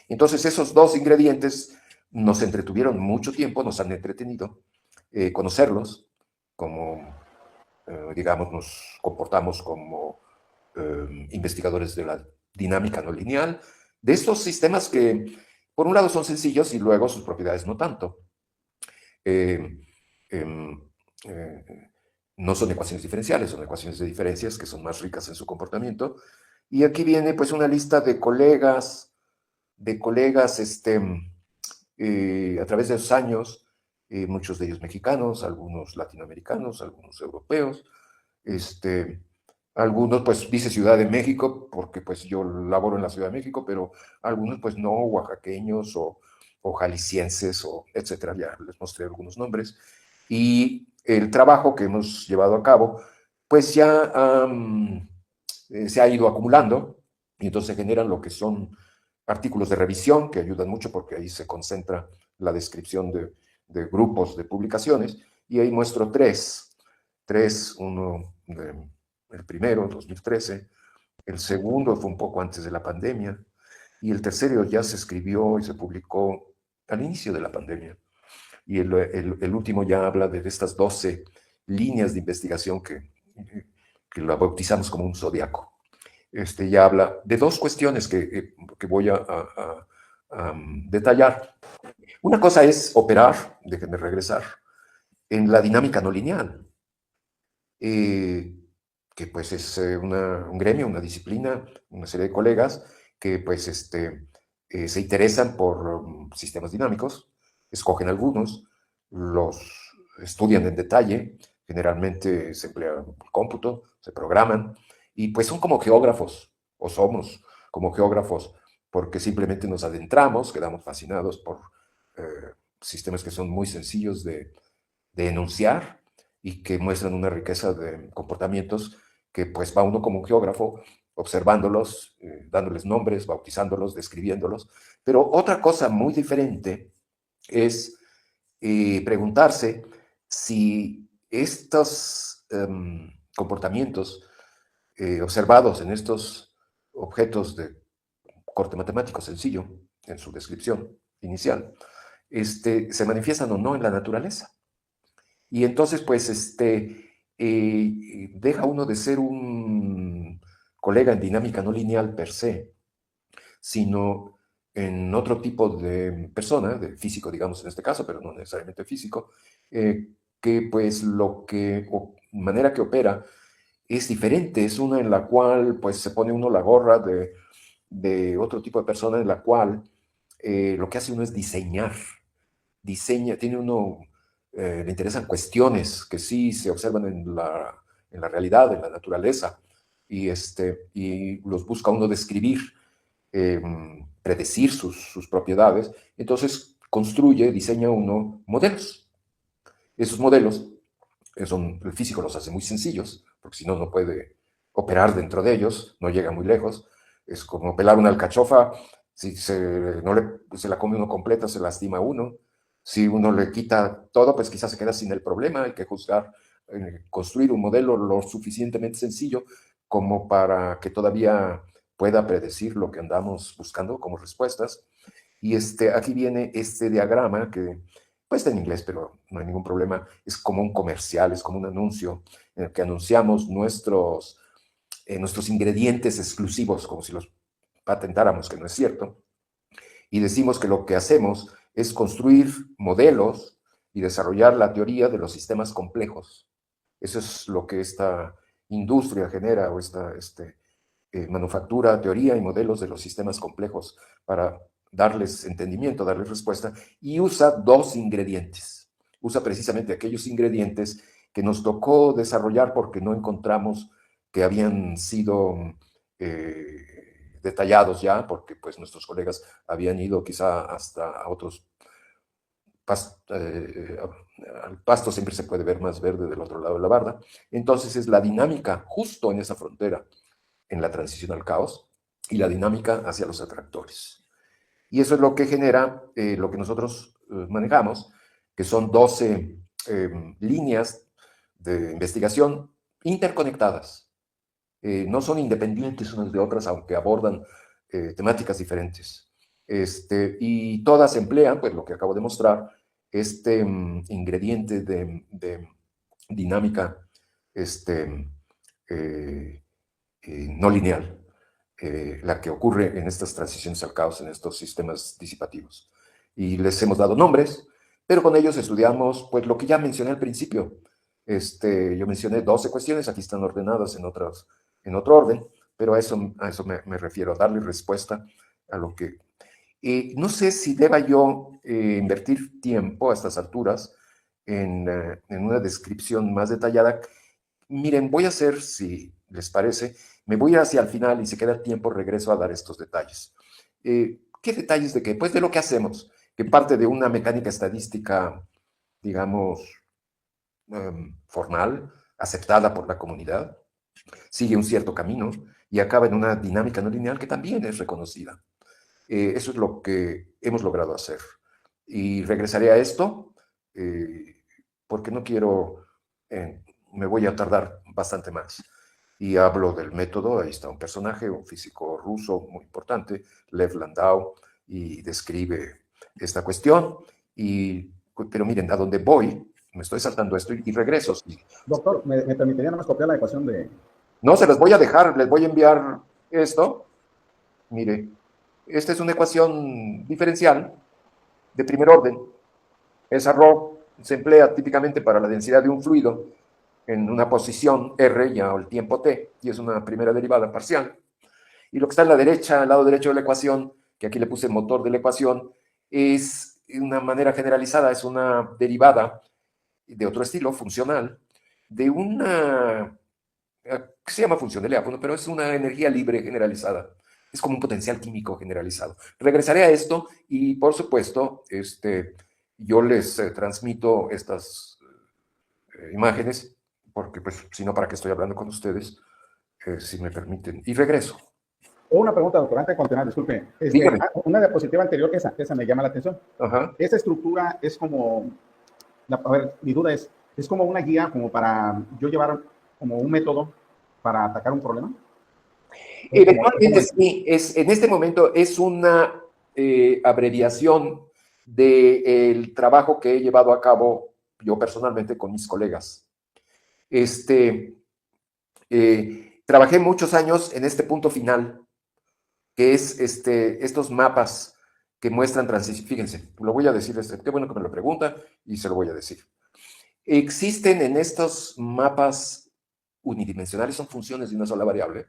Entonces esos dos ingredientes nos entretuvieron mucho tiempo, nos han entretenido, conocerlos, como, digamos, nos comportamos como investigadores de la dinámica no lineal, de estos sistemas que por un lado son sencillos y luego sus propiedades no tanto. Eh, eh, eh, no son ecuaciones diferenciales, son ecuaciones de diferencias que son más ricas en su comportamiento. Y aquí viene pues una lista de colegas, a través de los años, muchos de ellos mexicanos, algunos latinoamericanos, algunos europeos, este, algunos, pues, dice Ciudad de México, porque pues yo laboro en la Ciudad de México, pero algunos, pues, no, oaxaqueños o jaliscienses, o etcétera, ya les mostré algunos nombres. Y el trabajo que hemos llevado a cabo, pues ya se ha ido acumulando, y entonces se generan lo que son artículos de revisión, que ayudan mucho porque ahí se concentra la descripción de grupos de publicaciones, y ahí muestro tres, uno, el primero, en 2013, el segundo fue un poco antes de la pandemia, y el tercero ya se escribió y se publicó al inicio de la pandemia. Y el último ya habla de estas 12 líneas de investigación que la bautizamos como un zodiaco. Ya habla de dos cuestiones que voy a detallar. Una cosa es operar, déjenme regresar, en la dinámica no lineal. Que pues es un gremio, una disciplina, una serie de colegas que pues se interesan por sistemas dinámicos, escogen algunos, los estudian en detalle, generalmente se emplea el cómputo, se programan, y pues son como geógrafos, o somos como geógrafos, porque simplemente nos adentramos, quedamos fascinados por sistemas que son muy sencillos de enunciar y que muestran una riqueza de comportamientos que pues va uno como un geógrafo observándolos, dándoles nombres, bautizándolos, describiéndolos. Pero otra cosa muy diferente es preguntarse si estos comportamientos observados en estos objetos de corte matemático sencillo, en su descripción inicial, se manifiestan o no en la naturaleza. Y entonces, pues, deja uno de ser un colega en dinámica no lineal per se, sino en otro tipo de persona, de físico, digamos, en este caso, pero no necesariamente físico, que pues manera que opera es diferente, es una en la cual pues se pone uno la gorra de otro tipo de persona en la cual lo que hace uno es diseña, tiene uno, le interesan cuestiones que sí se observan en la realidad, en la naturaleza, y los busca uno describir, eh, predecir sus propiedades. Entonces construye, diseña uno modelos. Esos modelos, el físico los hace muy sencillos, porque si no, no puede operar dentro de ellos, no llega muy lejos. Es como pelar una alcachofa, si no se la come uno completa, se lastima uno. Si uno le quita todo, pues quizás se queda sin el problema, hay que juzgar construir un modelo lo suficientemente sencillo como para que todavía pueda predecir lo que andamos buscando como respuestas. Y aquí viene este diagrama que pues está en inglés, pero no hay ningún problema. Es como un comercial, es como un anuncio en el que anunciamos nuestros ingredientes exclusivos, como si los patentáramos, que no es cierto. Y decimos que lo que hacemos es construir modelos y desarrollar la teoría de los sistemas complejos. Eso es lo que esta industria genera, o esta manufactura, teoría y modelos de los sistemas complejos para darles entendimiento, darles respuesta, y usa dos ingredientes. Usa precisamente aquellos ingredientes que nos tocó desarrollar porque no encontramos que habían sido detallados ya, porque pues nuestros colegas habían ido quizá hasta a otros al pasto siempre se puede ver más verde del otro lado de la barda. Entonces es la dinámica justo en esa frontera, en la transición al caos, y la dinámica hacia los atractores. Y eso es lo que genera lo que nosotros manejamos, que son 12 líneas de investigación interconectadas. No son independientes unas de otras, aunque abordan temáticas diferentes. Y todas emplean, pues lo que acabo de mostrar, ingrediente de dinámica eh, no lineal, la que ocurre en estas transiciones al caos, en estos sistemas disipativos. Y les hemos dado nombres, pero con ellos estudiamos pues lo que ya mencioné al principio. Yo mencioné 12 cuestiones, aquí están ordenadas en otro orden, pero a eso me refiero, a darle respuesta a lo que... no sé si deba yo invertir tiempo a estas alturas en una descripción más detallada. Miren, voy a hacer, si les parece, me voy hacia el final y si queda el tiempo regreso a dar estos detalles. ¿Qué detalles de qué? Pues de lo que hacemos, que parte de una mecánica estadística, digamos, formal, aceptada por la comunidad, sigue un cierto camino y acaba en una dinámica no lineal que también es reconocida. Eso es lo que hemos logrado hacer. Y regresaré a esto porque no quiero, me voy a tardar bastante más. Y hablo del método, ahí está un personaje, un físico ruso muy importante, Lev Landau, y describe esta cuestión. Pero miren, a dónde voy, me estoy saltando esto y regreso. Sí. Doctor, ¿me permitiría nomás copiar la ecuación de...? No, se las voy a dejar, les voy a enviar esto. Mire, esta es una ecuación diferencial de primer orden. Esa ρ se emplea típicamente para la densidad de un fluido en una posición R, ya o el tiempo t, y es una primera derivada parcial. Y lo que está en la derecha, al lado derecho de la ecuación, que aquí le puse el motor de la ecuación, es una manera generalizada, es una derivada de otro estilo, funcional, de una, que se llama función de Lyapunov, pero es una energía libre generalizada. Es como un potencial químico generalizado. Regresaré a esto y, por supuesto, yo les transmito estas imágenes, porque pues si no, ¿para qué estoy hablando con ustedes? Si me permiten. Y regreso. Una pregunta, doctor, antes de continuar, disculpe. Dígame. Una diapositiva anterior, esa me llama la atención. Ajá. Esa estructura es como, a ver, mi duda es como una guía como para yo llevar como un método para atacar un problema. Eventualmente sí, en este momento es una abreviación del trabajo que he llevado a cabo yo personalmente con mis colegas. Trabajé muchos años en este punto final, que es estos mapas que muestran transición. Fíjense, lo voy a decir, qué bueno que me lo pregunta y se lo voy a decir. Existen en estos mapas unidimensionales, son funciones de una sola variable,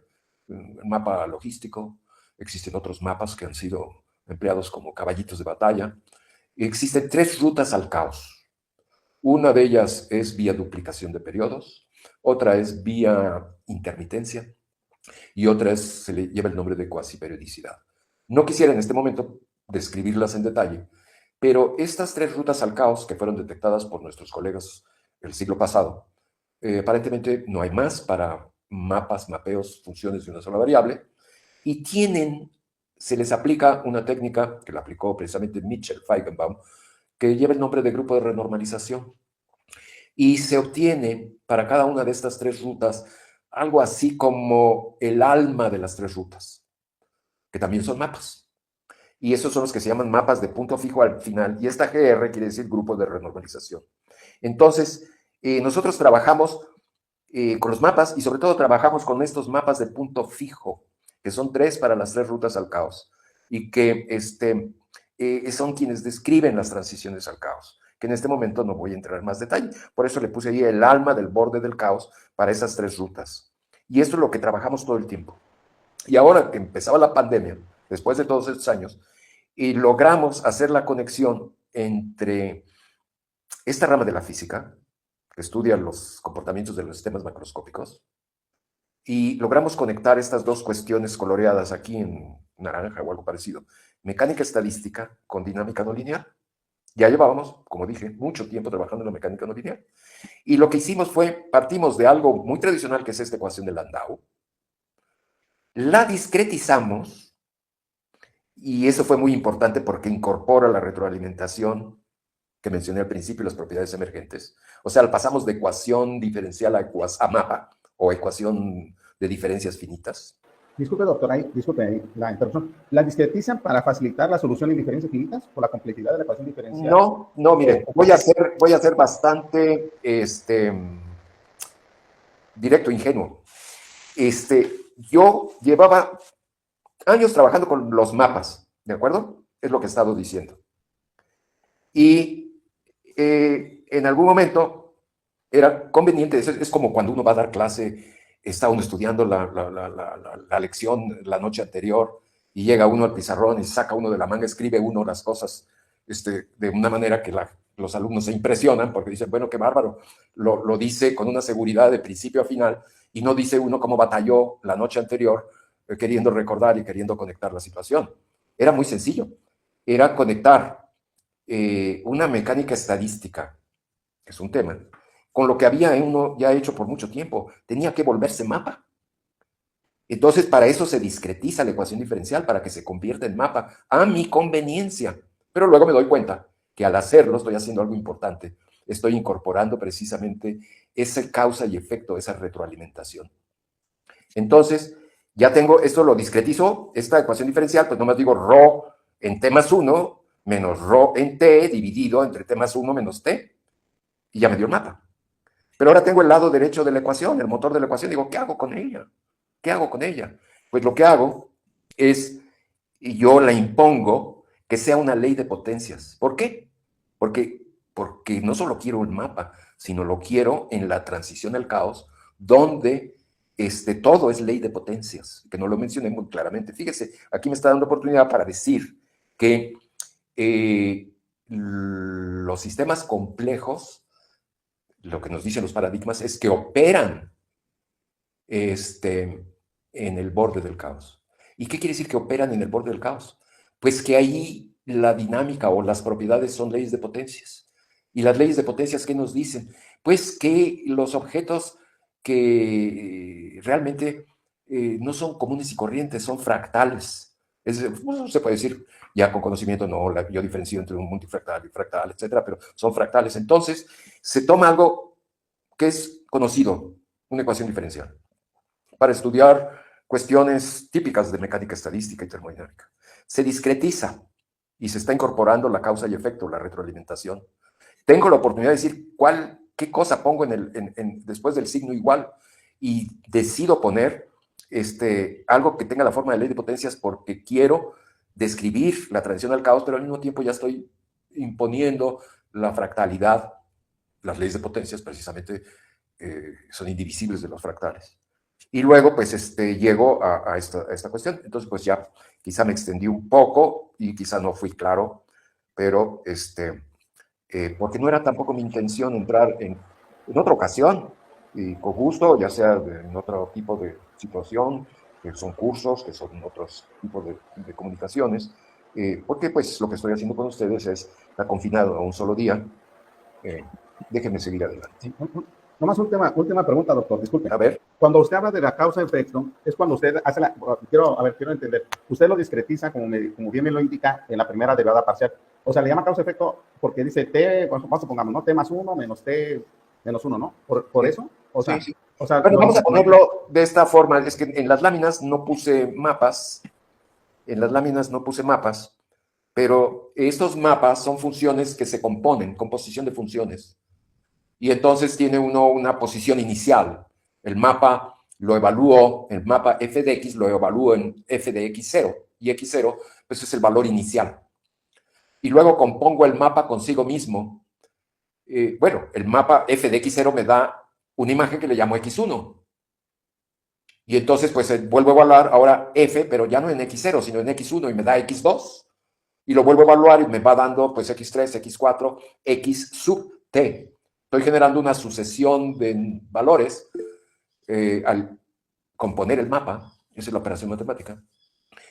el mapa logístico, existen otros mapas que han sido empleados como caballitos de batalla. Existen 3 rutas al caos. Una de ellas es vía duplicación de periodos, otra es vía intermitencia y otra se le lleva el nombre de cuasiperiodicidad. No quisiera en este momento describirlas en detalle, pero estas 3 rutas al caos que fueron detectadas por nuestros colegas el siglo pasado, aparentemente no hay más para mapeos, funciones de una sola variable, y se les aplica una técnica que la aplicó precisamente Mitchell Feigenbaum, que lleva el nombre de grupo de renormalización. y se obtiene para cada una de estas 3 rutas algo así como el alma de las 3 rutas, que también son mapas. Y esos son los que se llaman mapas de punto fijo al final, y esta GR quiere decir grupo de renormalización. Entonces, nosotros trabajamos con los mapas y sobre todo trabajamos con estos mapas de punto fijo, que son 3 para las 3 rutas al caos, y que son quienes describen las transiciones al caos, que en este momento no voy a entrar en más detalle. Por eso le puse ahí el alma del borde del caos para esas 3 rutas. Y esto es lo que trabajamos todo el tiempo. Y ahora que empezaba la pandemia, después de todos estos años, y logramos hacer la conexión entre esta rama de la física, que estudia los comportamientos de los sistemas macroscópicos, y logramos conectar estas 2 cuestiones coloreadas aquí en naranja o algo parecido, mecánica estadística con dinámica no lineal. Ya llevábamos, como dije, mucho tiempo trabajando en la mecánica no lineal. Y lo que hicimos fue, partimos de algo muy tradicional que es esta ecuación de Landau, la discretizamos, y eso fue muy importante porque incorpora la retroalimentación que mencioné al principio y las propiedades emergentes. O sea, pasamos de ecuación diferencial a mapa o ecuación de diferencias finitas. Disculpe, doctor, disculpe la interrupción. ¿La discretizan para facilitar la solución en diferencias finitas por la complejidad de la ecuación diferencial? No, mire, voy a ser bastante directo, ingenuo. Yo llevaba años trabajando con los mapas, ¿de acuerdo? Es lo que he estado diciendo. Y en algún momento era conveniente, es como cuando uno va a dar clase, está uno estudiando la lección la noche anterior y llega uno al pizarrón y saca uno de la manga, escribe uno las cosas de una manera que los alumnos se impresionan porque dicen, bueno, qué bárbaro, lo dice con una seguridad de principio a final y no dice uno cómo batalló la noche anterior queriendo recordar y queriendo conectar la situación. Era muy sencillo, era conectar una mecánica estadística, que es un tema, con lo que había uno ya hecho por mucho tiempo. Tenía que volverse mapa. Entonces, para eso se discretiza la ecuación diferencial, para que se convierta en mapa a mi conveniencia. Pero luego me doy cuenta que al hacerlo estoy haciendo algo importante. Estoy incorporando precisamente ese causa y efecto, esa retroalimentación. Entonces, ya tengo, esto lo discretizo, esta ecuación diferencial, pues nomás digo ρ en t más 1 menos ρ en t dividido entre t más 1 menos t, y ya me dio el mapa. Pero ahora tengo el lado derecho de la ecuación, el motor de la ecuación, digo, ¿qué hago con ella? ¿Qué hago con ella? Pues lo que hago es, yo la impongo que sea una ley de potencias. ¿Por qué? Porque no solo quiero el mapa, sino lo quiero en la transición al caos, donde todo es ley de potencias, que no lo mencioné muy claramente. Fíjese, aquí me está dando oportunidad para decir que los sistemas complejos, lo que nos dicen los paradigmas es que operan en el borde del caos. ¿Y qué quiere decir que operan en el borde del caos? Pues que ahí la dinámica o las propiedades son leyes de potencias. ¿Y las leyes de potencias qué nos dicen? Pues que los objetos que realmente no son comunes y corrientes, son fractales. Se puede decir, ya con conocimiento, no, yo diferencio entre un multifractal y fractal, etcétera, pero son fractales. Entonces, se toma algo que es conocido, una ecuación diferencial, para estudiar cuestiones típicas de mecánica estadística y termodinámica. Se discretiza y se está incorporando la causa y efecto, la retroalimentación. Tengo la oportunidad de decir qué cosa pongo después del signo igual, y decido poner algo que tenga la forma de ley de potencias porque quiero describir la transición al caos, pero al mismo tiempo ya estoy imponiendo la fractalidad. Las leyes de potencias precisamente son indivisibles de los fractales. Y luego, pues, llego a esta cuestión. Entonces, pues ya quizá me extendí un poco y quizá no fui claro, pero porque no era tampoco mi intención entrar en otra ocasión, y con gusto, ya sea en otro tipo de situación, que son cursos, que son otros tipos de comunicaciones, porque pues lo que estoy haciendo con ustedes está confinado a un solo día. Déjenme seguir adelante. Sí. Nomás última pregunta, doctor, disculpe. A ver. Cuando usted habla de la causa-efecto, es cuando usted hace quiero entender, usted lo discretiza, como bien me lo indica, en la primera derivada parcial. O sea, le llama causa-efecto porque dice T, vamos a pongamos, ¿no? T más 1 menos T -1, ¿no? Por eso, Sí, sí. o sea, Bueno, vamos a ponerlo de esta forma. Es que en las láminas no puse mapas. En las láminas no puse mapas, pero estos mapas son funciones que se componen, composición de funciones. Y entonces tiene uno una posición inicial. El mapa lo evalúo, el mapa f de x lo evalúo en f de x0, y x0 pues es el valor inicial. Y luego compongo el mapa consigo mismo. Bueno, el mapa f de x0 me da una imagen que le llamo x1. Y entonces pues vuelvo a evaluar ahora f, pero ya no en x0, sino en x1 y me da x2. Y lo vuelvo a evaluar y me va dando pues x3, x4, x sub t. Estoy generando una sucesión de valores al componer el mapa, esa es la operación matemática,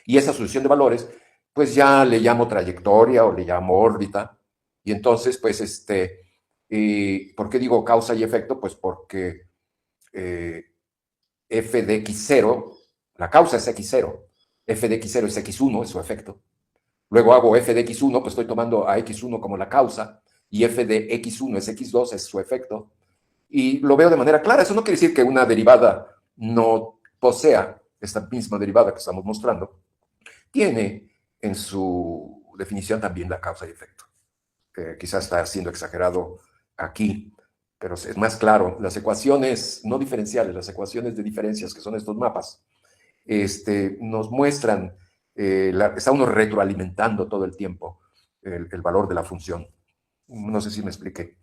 y esa sucesión de valores, pues ya le llamo trayectoria o le llamo órbita, y entonces, pues, ¿por qué digo causa y efecto? Pues porque f de x0, la causa es x0, f de x0 es x1, es su efecto. Luego hago f de x1, pues estoy tomando a x1 como la causa, y f de x1 es x2, es su efecto. Y lo veo de manera clara. Eso no quiere decir que una derivada no posea esta misma derivada que estamos mostrando. Tiene en su definición también la causa y efecto. Quizás está siendo exagerado aquí, pero es más claro. Las ecuaciones no diferenciales, las ecuaciones de diferencias, que son estos mapas, nos muestran, está uno retroalimentando todo el tiempo el valor de la función. No sé si me expliqué.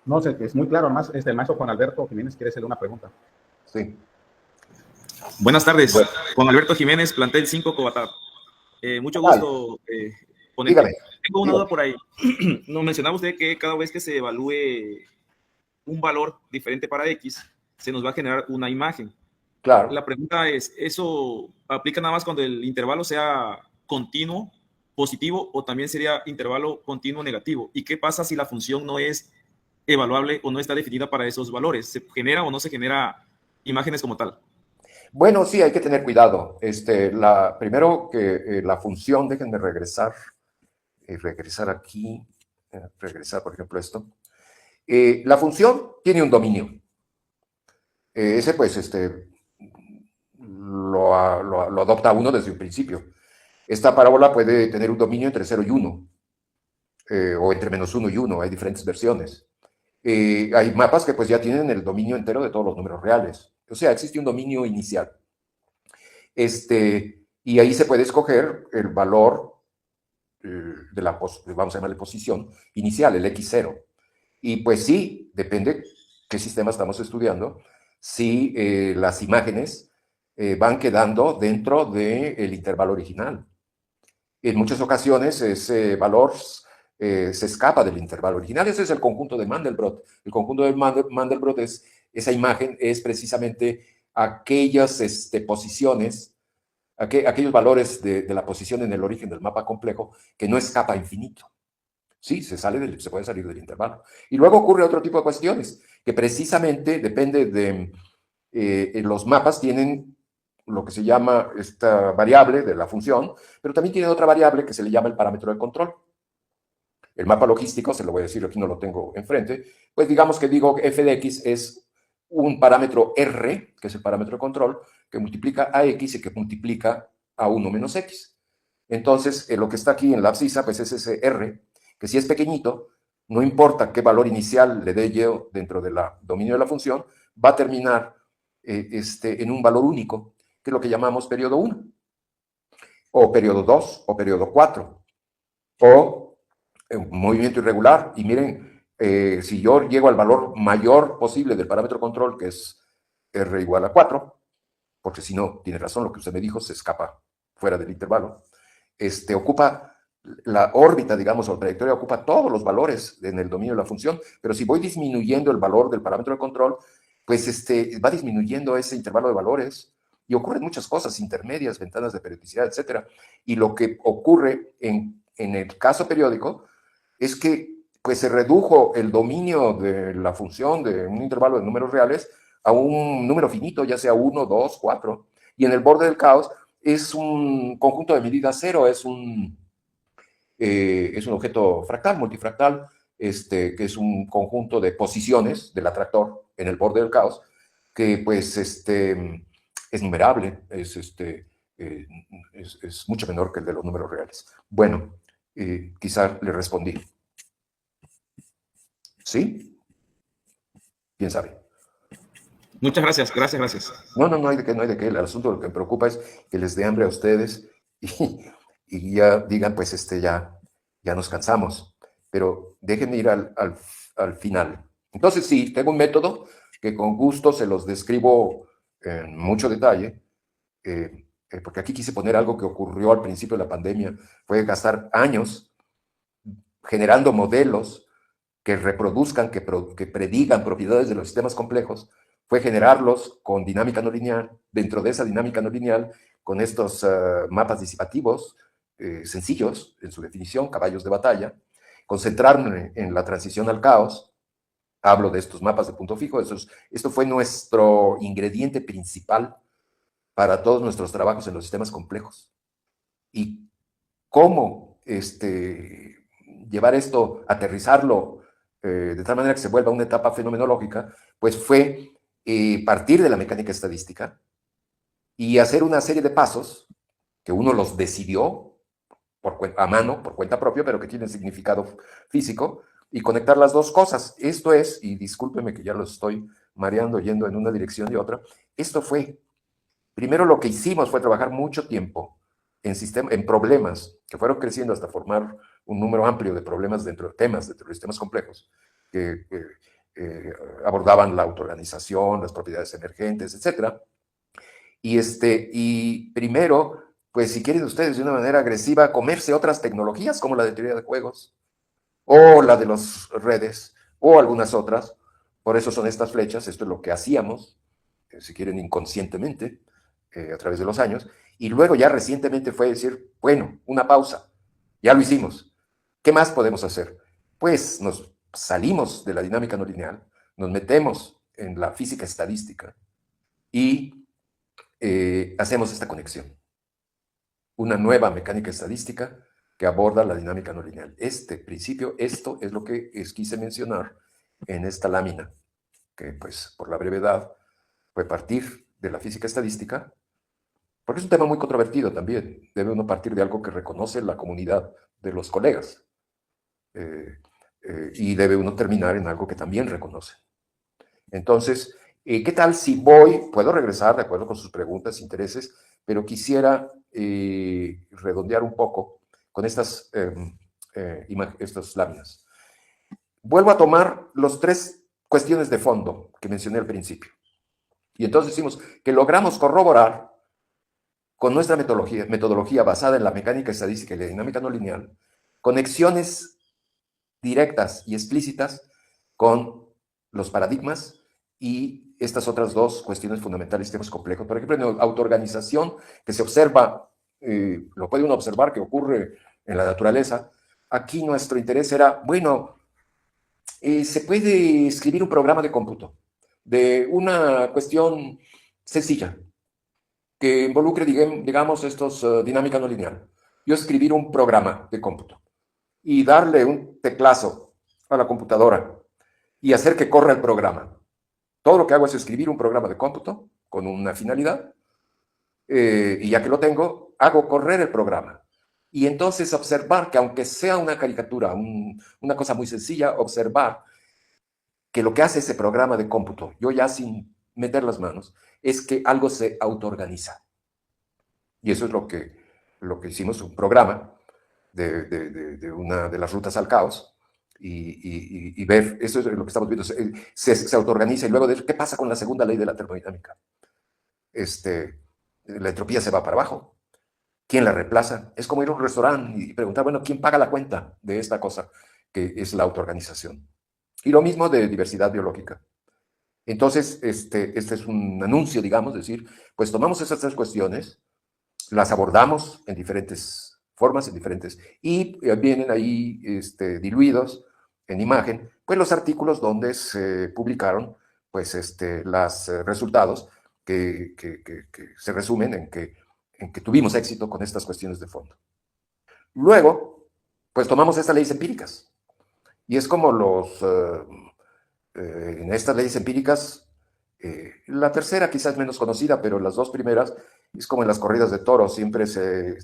No sé, es muy claro. Además, el maestro Juan Alberto Jiménez quiere hacerle una pregunta. Sí. Buenas tardes, bueno. Juan Alberto Jiménez, plantel 5 Cobatá. Mucho gusto, ponente. Dígame. Tengo una duda por ahí. Nos mencionaba usted que cada vez que se evalúe un valor diferente para X, se nos va a generar una imagen. Claro. La pregunta es, ¿eso aplica nada más cuando el intervalo sea continuo, positivo, o también sería intervalo continuo negativo? ¿Y qué pasa si la función no es evaluable o no está definida para esos valores? ¿Se genera o no se genera imágenes como tal? Bueno, sí, hay que tener cuidado. Primero que la función, déjenme regresar aquí, regresar, por ejemplo, esto. La función tiene un dominio. Ese, pues, lo adopta uno desde un principio. Esta parábola puede tener un dominio entre 0 y 1, o entre -1 y 1, hay diferentes versiones. Hay mapas que pues ya tienen el dominio entero de todos los números reales. O sea, existe un dominio inicial. Y ahí se puede escoger el valor de la, vamos a llamarle posición inicial, el x0. Y pues sí, depende qué sistema estamos estudiando, si las imágenes van quedando dentro del intervalo original. En muchas ocasiones ese valor se escapa del intervalo original. Ese es el conjunto de Mandelbrot. El conjunto de Mandelbrot es, esa imagen es precisamente aquellas posiciones, aquellos valores de la posición en el origen del mapa complejo que no escapa a infinito. Sí, se puede salir del intervalo. Y luego ocurre otro tipo de cuestiones, que precisamente depende de los mapas tienen lo que se llama esta variable de la función, pero también tiene otra variable que se le llama el parámetro de control. El mapa logístico, se lo voy a decir, aquí no lo tengo enfrente, pues digamos que digo que f de x es un parámetro r, que es el parámetro de control, que multiplica a x y que multiplica a 1 menos x. Entonces, lo que está aquí en la abscisa, pues es ese r, que si es pequeñito, no importa qué valor inicial le dé yo dentro del dominio de la función, va a terminar en un valor único, que es lo que llamamos periodo 1, o periodo 2, o periodo 4, o movimiento irregular. Y miren, si yo llego al valor mayor posible del parámetro control, que es r igual a 4, porque si no, tiene razón lo que usted me dijo, se escapa fuera del intervalo, ocupa la órbita, digamos, o la trayectoria ocupa todos los valores en el dominio de la función, pero si voy disminuyendo el valor del parámetro de control, pues va disminuyendo ese intervalo de valores y ocurren muchas cosas intermedias, ventanas de periodicidad, etcétera. Y lo que ocurre en el caso periódico es que pues se redujo el dominio de la función de un intervalo de números reales a un número finito, ya sea 1, 2, 4, y en el borde del caos es un conjunto de medida cero, es un objeto fractal, multifractal, que es un conjunto de posiciones del atractor en el borde del caos, que pues es numerable, es mucho menor que el de los números reales. Bueno, quizá le respondí. ¿Sí? ¿Quién sabe? Muchas gracias, gracias. No, no hay de qué, no hay de qué. El asunto lo que me preocupa es que les dé hambre a ustedes y ya digan, pues ya nos cansamos. Pero déjenme ir al final. Entonces, sí, tengo un método que con gusto se los describo en mucho detalle, porque aquí quise poner algo que ocurrió al principio de la pandemia, fue gastar años generando modelos que reproduzcan, que predigan propiedades de los sistemas complejos, fue generarlos con dinámica no lineal, dentro de esa dinámica no lineal, con estos mapas disipativos sencillos en su definición, caballos de batalla, concentrarme en la transición al caos, hablo de estos mapas de punto fijo, esto fue nuestro ingrediente principal para todos nuestros trabajos en los sistemas complejos. Y cómo llevar esto, aterrizarlo de tal manera que se vuelva una etapa fenomenológica, pues fue partir de la mecánica estadística y hacer una serie de pasos que uno los decidió a mano, por cuenta propia, pero que tienen significado físico, y conectar las dos cosas. Esto es, y discúlpeme que ya los estoy mareando yendo en una dirección y otra, esto fue, primero lo que hicimos fue trabajar mucho tiempo en problemas que fueron creciendo hasta formar un número amplio de problemas temas dentro de sistemas complejos que abordaban la autoorganización, las propiedades emergentes, etc. Y primero, pues si quieren ustedes de una manera agresiva, comerse otras tecnologías como la de teoría de juegos, o la de las redes, o algunas otras. Por eso son estas flechas, esto es lo que hacíamos, si quieren inconscientemente, a través de los años, y luego ya recientemente fue decir, bueno, una pausa, ya lo hicimos, ¿qué más podemos hacer? Pues nos salimos de la dinámica no lineal, nos metemos en la física estadística y hacemos esta conexión. Una nueva mecánica estadística que aborda la dinámica no lineal. Este principio, esto es lo que quise mencionar en esta lámina, que pues por la brevedad fue partir de la física estadística, porque es un tema muy controvertido también. Debe uno partir de algo que reconoce la comunidad de los colegas. Y debe uno terminar en algo que también reconoce. Entonces, ¿qué tal si puedo regresar de acuerdo con sus preguntas, intereses, pero quisiera redondear un poco con estas láminas. Vuelvo a tomar las 3 cuestiones de fondo que mencioné al principio. Y entonces decimos que logramos corroborar con nuestra metodología basada en la mecánica estadística y la dinámica no lineal, conexiones directas y explícitas con los paradigmas y estas otras 2 cuestiones fundamentales de sistemas complejos. Por ejemplo, en la autoorganización, que se observa, lo puede uno observar que ocurre en la naturaleza. Aquí nuestro interés era, bueno, se puede escribir un programa de cómputo de una cuestión sencilla que involucre, digamos, dinámica no lineal. Yo escribir un programa de cómputo y darle un teclazo a la computadora y hacer que corra el programa. Todo lo que hago es escribir un programa de cómputo con una finalidad y ya que lo tengo, hago correr el programa. Y entonces observar que aunque sea una caricatura, una cosa muy sencilla, observar que lo que hace ese programa de cómputo, yo ya sin meter las manos, es que algo se autoorganiza. Y eso es lo que hicimos, un programa de una de las rutas al caos, y ver, eso es lo que estamos viendo, se autoorganiza, y luego de eso, ¿qué pasa con la segunda ley de la termodinámica? La entropía se va para abajo. ¿Quién la reemplaza? Es como ir a un restaurante y preguntar, bueno, ¿quién paga la cuenta de esta cosa que es la autoorganización? Y lo mismo de diversidad biológica. Entonces, este es un anuncio, digamos, decir, pues tomamos esas 3 cuestiones, las abordamos en diferentes formas, y vienen ahí diluidos en imagen, pues los artículos donde se publicaron, pues los resultados que se resumen en que tuvimos éxito con estas cuestiones de fondo. Luego, pues tomamos estas leyes empíricas Y es como en estas leyes empíricas, la tercera quizás menos conocida, pero las dos primeras es como en las corridas de toros, siempre se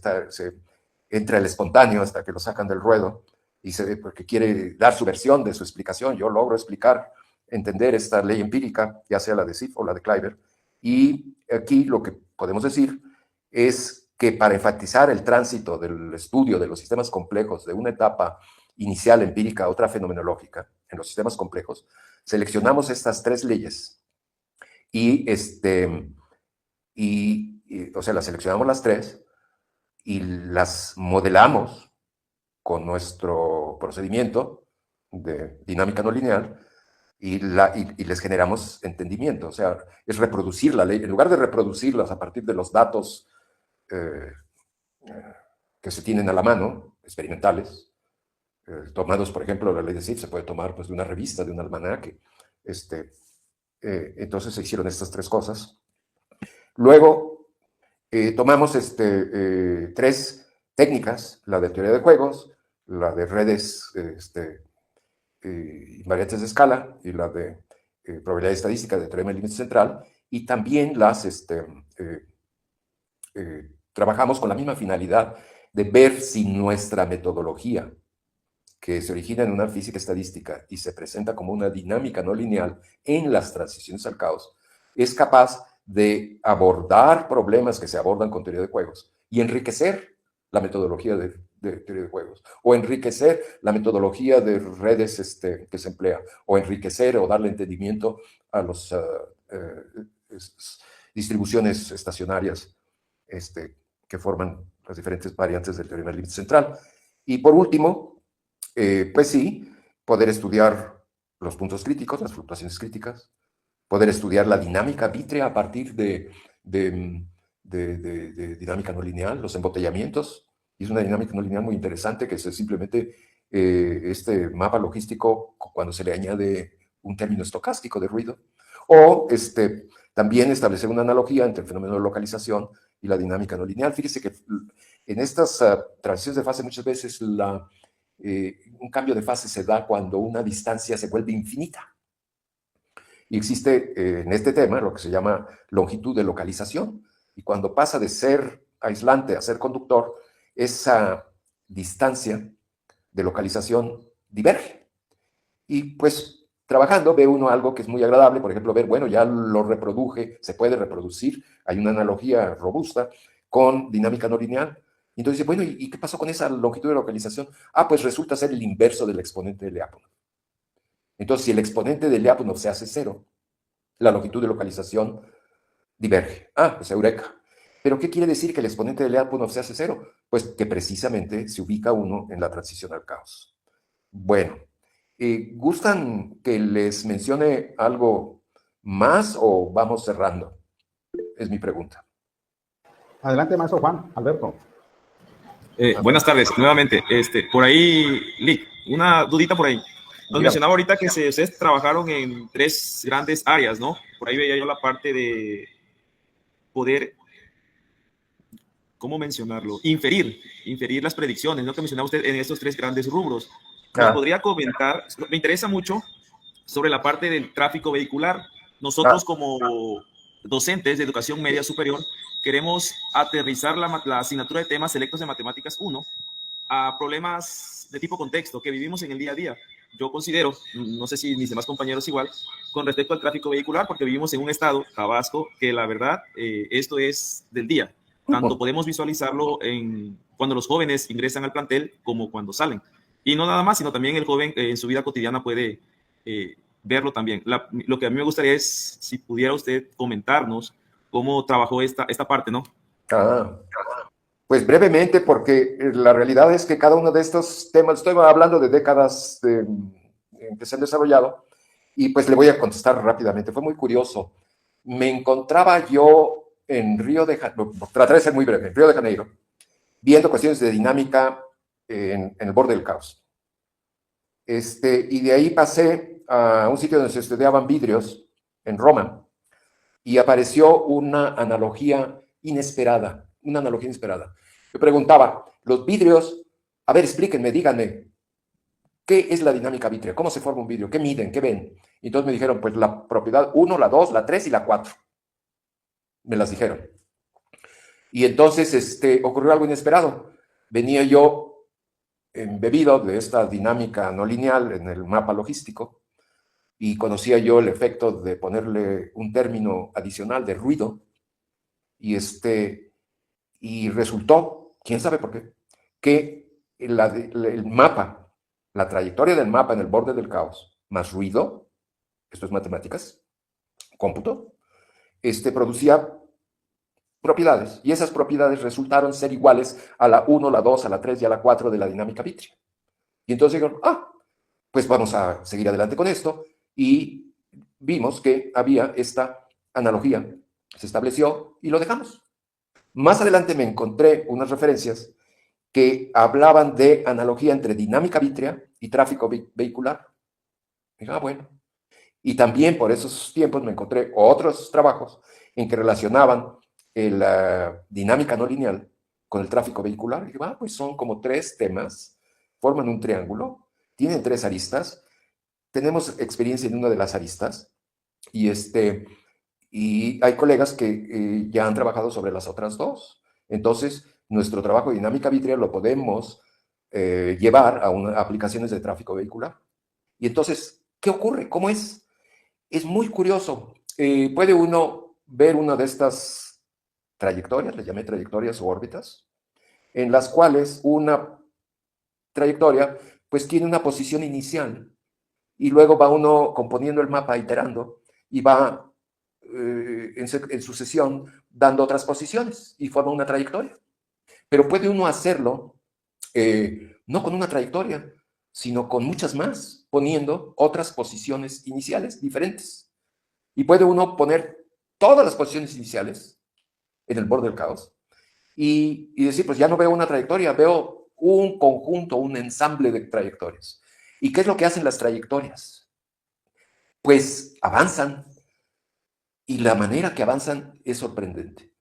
entra el espontáneo hasta que lo sacan del ruedo y porque quiere dar su versión de su explicación. Yo logro explicar, entender esta ley empírica, ya sea la de Sif o la de Kleiber, y aquí lo que podemos decir es que para enfatizar el tránsito del estudio de los sistemas complejos de una etapa inicial empírica a otra fenomenológica en los sistemas complejos, seleccionamos estas tres leyes o sea, las seleccionamos las tres y las modelamos con nuestro procedimiento de dinámica no lineal y les generamos entendimiento. O sea, es reproducir la ley. En lugar de reproducirlas a partir de los datos que se tienen a la mano, experimentales, tomados, por ejemplo, la ley de Sif se puede tomar pues, de una revista, de un almanaque. Entonces se hicieron estas tres cosas. Luego tomamos tres técnicas, la de teoría de juegos, la de redes invariantes de escala y la de probabilidad estadística de teorema del límite central, y también trabajamos con la misma finalidad de ver si nuestra metodología, que se origina en una física estadística y se presenta como una dinámica no lineal en las transiciones al caos, es capaz de abordar problemas que se abordan con teoría de juegos y enriquecer la metodología de teoría de juegos, o enriquecer la metodología de redes que se emplea, o enriquecer o darle entendimiento a las distribuciones estacionarias que forman las diferentes variantes del teorema del límite central. Y por último, pues sí, poder estudiar los puntos críticos, las fluctuaciones críticas, poder estudiar la dinámica vítrea a partir de dinámica no lineal, los embotellamientos, y es una dinámica no lineal muy interesante que es simplemente este mapa logístico cuando se le añade un término estocástico de ruido, o también establecer una analogía entre el fenómeno de localización y la dinámica no lineal. Fíjese que en estas transiciones de fase muchas veces un cambio de fase se da cuando una distancia se vuelve infinita. Y existe en este tema lo que se llama longitud de localización. Y cuando pasa de ser aislante a ser conductor, esa distancia de localización diverge. Y pues trabajando ve uno algo que es muy agradable, por ejemplo, ver, bueno, ya lo reproduje, se puede reproducir, hay una analogía robusta con dinámica no lineal. Entonces, bueno, ¿y qué pasó con esa longitud de localización? Ah, pues resulta ser el inverso del exponente de Lyapunov. Entonces, si el exponente de Lyapunov se hace cero, la longitud de localización diverge. Ah, pues eureka. ¿Pero qué quiere decir que el exponente de Lyapunov se hace cero? Pues que precisamente se ubica uno en la transición al caos. Bueno, ¿gustan que les mencione algo más o vamos cerrando? Es mi pregunta. Adelante, maestro Juan Alberto. Buenas tardes, nuevamente. Por ahí, Lick, una dudita por ahí. Nos mencionaba ahorita que ustedes trabajaron en tres grandes áreas, ¿no? Por ahí veía yo la parte de poder, ¿cómo mencionarlo? Inferir las predicciones, ¿no? Que mencionaba usted en estos tres grandes rubros. ¿Nos podría comentar? Me interesa mucho sobre la parte del tráfico vehicular. Nosotros como docentes de educación media superior queremos aterrizar la asignatura de temas selectos de matemáticas 1 a problemas de tipo contexto que vivimos en el día a día. Yo considero, no sé si mis demás compañeros igual, con respecto al tráfico vehicular, porque vivimos en un estado, Tabasco, que la verdad, esto es del día. Tanto podemos visualizarlo cuando los jóvenes ingresan al plantel como cuando salen. Y no nada más, sino también el joven en su vida cotidiana puede verlo también. Lo que a mí me gustaría es, si pudiera usted comentarnos cómo trabajó esta parte, ¿no? Pues brevemente, porque la realidad es que cada uno de estos temas, estoy hablando de décadas que se han desarrollado, y pues le voy a contestar rápidamente. Fue muy curioso. Me encontraba yo en Río de Janeiro, trataré de ser muy breve, en Río de Janeiro, viendo cuestiones de dinámica en el borde del caos. Y de ahí pasé a un sitio donde se estudiaban vidrios, en Roma, y apareció una analogía inesperada. Yo preguntaba, los vidrios, a ver, explíquenme, díganme, ¿qué es la dinámica vítrea? ¿Cómo se forma un vidrio? ¿Qué miden? ¿Qué ven? Y entonces me dijeron, pues la propiedad 1, la 2, la 3 y la 4. Me las dijeron. Y entonces ocurrió algo inesperado. Venía yo embebido de esta dinámica no lineal en el mapa logístico y conocía yo el efecto de ponerle un término adicional de ruido y resultó, quién sabe por qué, que el mapa, la trayectoria del mapa en el borde del caos, más ruido, esto es matemáticas, cómputo, producía propiedades, y esas propiedades resultaron ser iguales a la 1, la 2, a la 3 y a la 4 de la dinámica vítrea. Y entonces dijeron, pues vamos a seguir adelante con esto, y vimos que había esta analogía, se estableció y lo dejamos. Más adelante me encontré unas referencias que hablaban de analogía entre dinámica vítrea y tráfico vehicular. Dije, bueno. Y también por esos tiempos me encontré otros trabajos en que relacionaban la dinámica no lineal con el tráfico vehicular. Y dije, pues son como 3 temas, forman un triángulo, tienen 3 aristas, tenemos experiencia en una de las aristas, y hay colegas que ya han trabajado sobre las otras 2. Entonces, nuestro trabajo de dinámica vítrea lo podemos llevar a aplicaciones de tráfico vehicular. Y entonces, ¿qué ocurre? ¿Cómo es? Es muy curioso. Puede uno ver una de estas trayectorias, les llamé trayectorias o órbitas, en las cuales una trayectoria pues tiene una posición inicial y luego va uno componiendo el mapa, iterando, y va en sucesión dando otras posiciones y forma una trayectoria. Pero puede uno hacerlo no con una trayectoria, sino con muchas más, poniendo otras posiciones iniciales diferentes. Y puede uno poner todas las posiciones iniciales en el borde del caos y decir, pues ya no veo una trayectoria, veo un conjunto, un ensamble de trayectorias. ¿Y qué es lo que hacen las trayectorias? Pues avanzan, y la manera que avanzan es sorprendente.